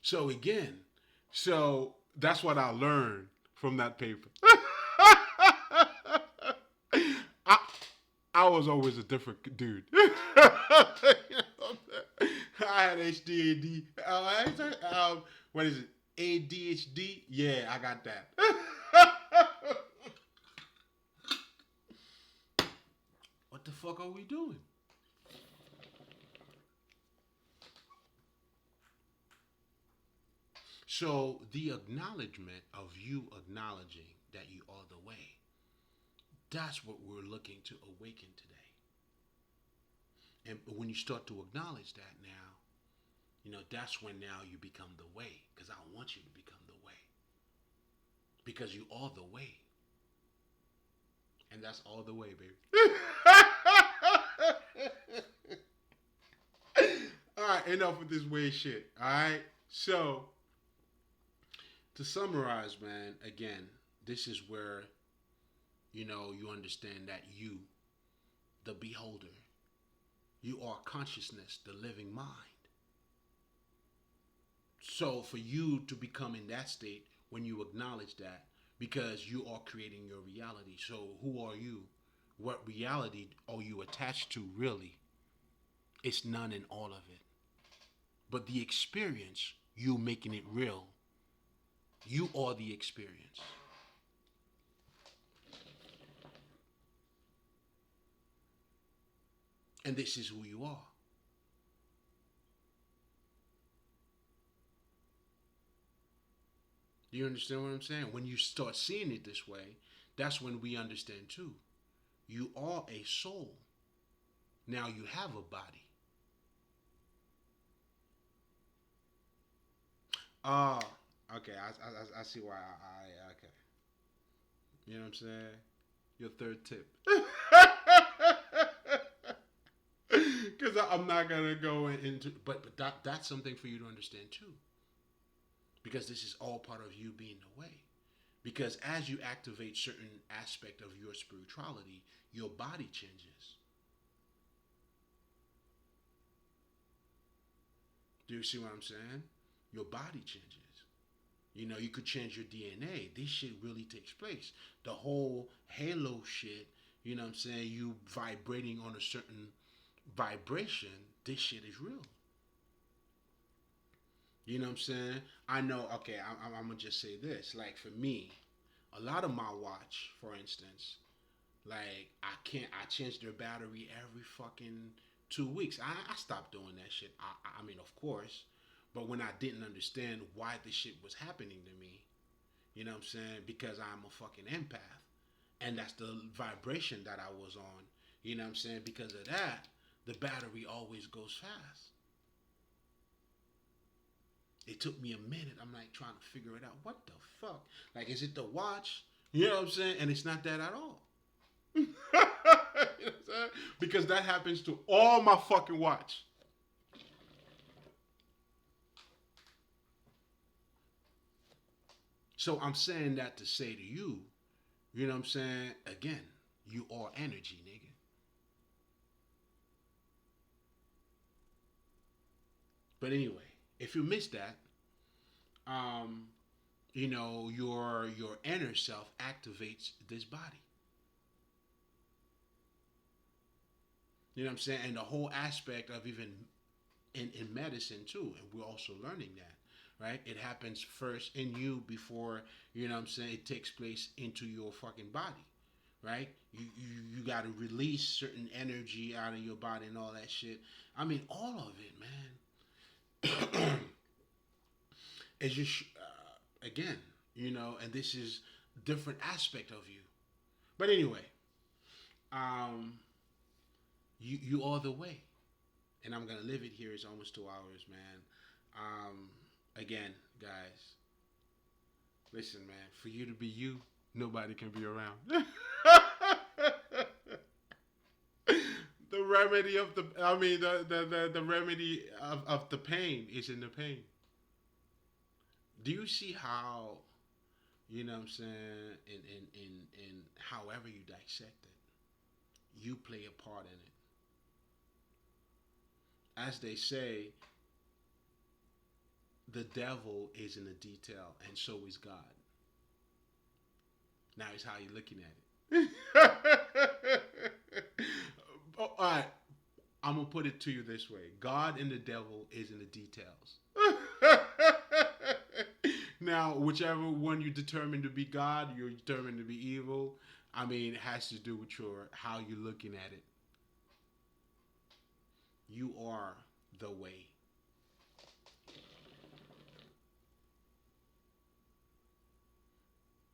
So again, so that's what I learned from that paper. I I was always a different dude. I had HDAD. What is it? ADHD? Yeah, I got that. What the fuck are we doing? So the acknowledgement of you acknowledging that you are the way, that's what we're looking to awaken today. And when you start to acknowledge that now, you know, that's when now you become the way. Because I want you to become the way. Because you are the way. And that's all the way, baby. Alright, enough with this way shit. Alright? So, to summarize, man, again, this is where, you know, you understand that you, the beholder, you are consciousness, the living mind. So for you to become in that state, when you acknowledge that, because you are creating your reality. So who are you? What reality are you attached to really? It's none and all of it. But the experience, you making it real, you are the experience. And this is who you are. Do you understand what I'm saying? When you start seeing it this way, that's when we understand too. You are a soul. Now you have a body. Oh, okay. I see why okay. You know what I'm saying? Your third tip. Because I'm not gonna go into, but that's something for you to understand too. Because this is all part of you being the way. Because as you activate certain aspect of your spirituality, your body changes. Do you see what I'm saying? Your body changes. You know, you could change your DNA. This shit really takes place. The whole halo shit, you know what I'm saying? You vibrating on a certain vibration, this shit is real. You know what I'm saying? I know, okay, I'm going to just say this. Like, for me, a lot of my watch, for instance, like, I change their battery every fucking 2 weeks. I stopped doing that shit. I mean, of course. But when I didn't understand why this shit was happening to me, you know what I'm saying? Because I'm a fucking empath. And that's the vibration that I was on. You know what I'm saying? Because of that, the battery always goes fast. It took me a minute. I'm like trying to figure it out. What the fuck? Like, is it the watch? You know what I'm saying? And it's not that at all. You know what I'm saying? Because that happens to all my fucking watch. So I'm saying that to say to you, you know what I'm saying? Again, you are energy, nigga. But anyway, if you missed that, um, your inner self activates this body. You know what I'm saying? And the whole aspect of even in medicine too, and we're also learning that, right? It happens first in you before, you know what I'm saying, it takes place into your fucking body, right? You got to release certain energy out of your body and all that shit. I mean, all of it, man. It's just again, and this is different aspect of you. But anyway, um, you are the way, and I'm gonna live it here. It's almost 2 hours, man. Again, guys, listen, man. For you to be you, nobody can be around. The remedy of the, I mean, the remedy of the pain is in the pain. Do you see how, you know what I'm saying, in however you dissect it, you play a part in it. As they say, the devil is in the detail, and so is God. Now it's how you're looking at it. Oh, all right, I'm gonna put it to you this way: God and the devil is in the details. Now, whichever one you determine to be God, you're determined to be evil. I mean, it has to do with your how you're looking at it. You are the way.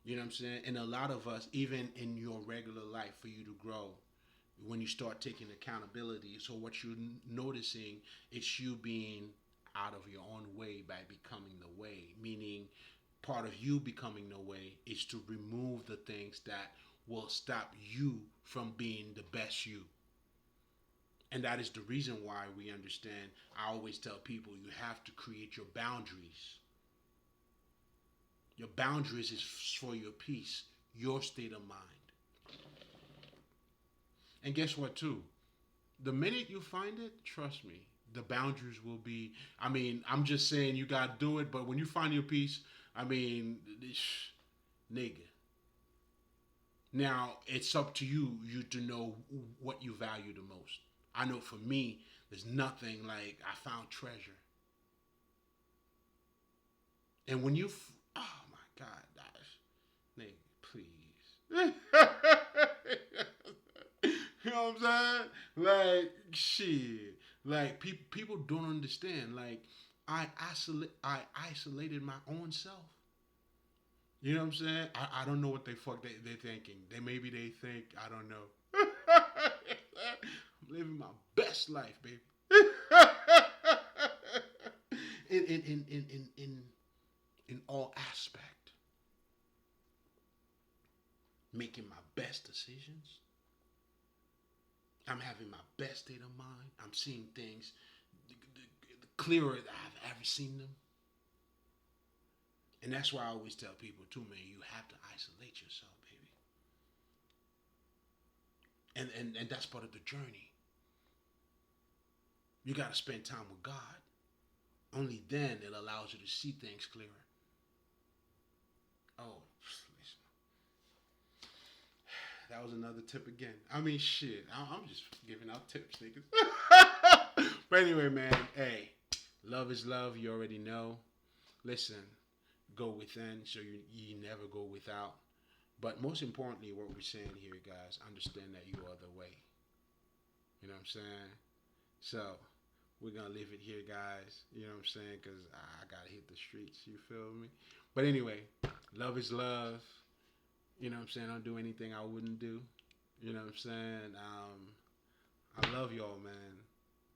You know what I'm saying? And a lot of us, even in your regular life, for you to grow, when you start taking accountability, so what you're noticing is you being out of your own way by becoming the way. Meaning, part of you becoming the way is to remove the things that will stop you from being the best you. And that is the reason why we understand. I always tell people you have to create your boundaries. Your boundaries is for your peace, your state of mind. And guess what, too? The minute you find it, trust me, the boundaries will be. I mean, I'm just saying you got to do it, but when you find your peace, I mean, nigga. Now, it's up to you to know what you value the most. I know for me, there's nothing like I found treasure. And when oh my God, Dash, nigga, please. You know what I'm saying? Like, shit. Like, people don't understand. Like, I isolated my own self. You know what I'm saying? I don't know what they fuck they're thinking. Maybe they think, I don't know. I'm living my best life, baby. In all aspect, making my best decisions. I'm having my best state of mind. I'm seeing things clearer than I've ever seen them. And that's why I always tell people too, man, you have to isolate yourself, baby. And that's part of the journey. You gotta spend time with God. Only then it allows you to see things clearer. Oh, listen. That was another tip again. I mean, shit. I'm just giving out tips, niggas. But anyway, man, hey, love is love. You already know. Listen, go within so you never go without. But most importantly, what we're saying here, guys, understand that you are the way. You know what I'm saying? So, we're going to leave it here, guys. You know what I'm saying? Because I got to hit the streets. You feel me? But anyway, love is love. You know what I'm saying? I don't do anything I wouldn't do. You know what I'm saying? I love y'all, man.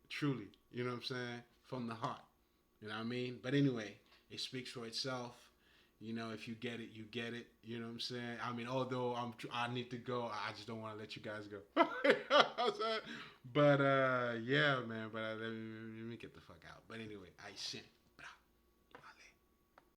Truly. You know what I'm saying? From the heart. You know what I mean? But anyway, it speaks for itself. You know, if you get it, you get it. You know what I'm saying? I mean, although I need to go, I just don't want to let you guys go. You know what I'm saying? But yeah, man. But let me get the fuck out. But anyway, I sent.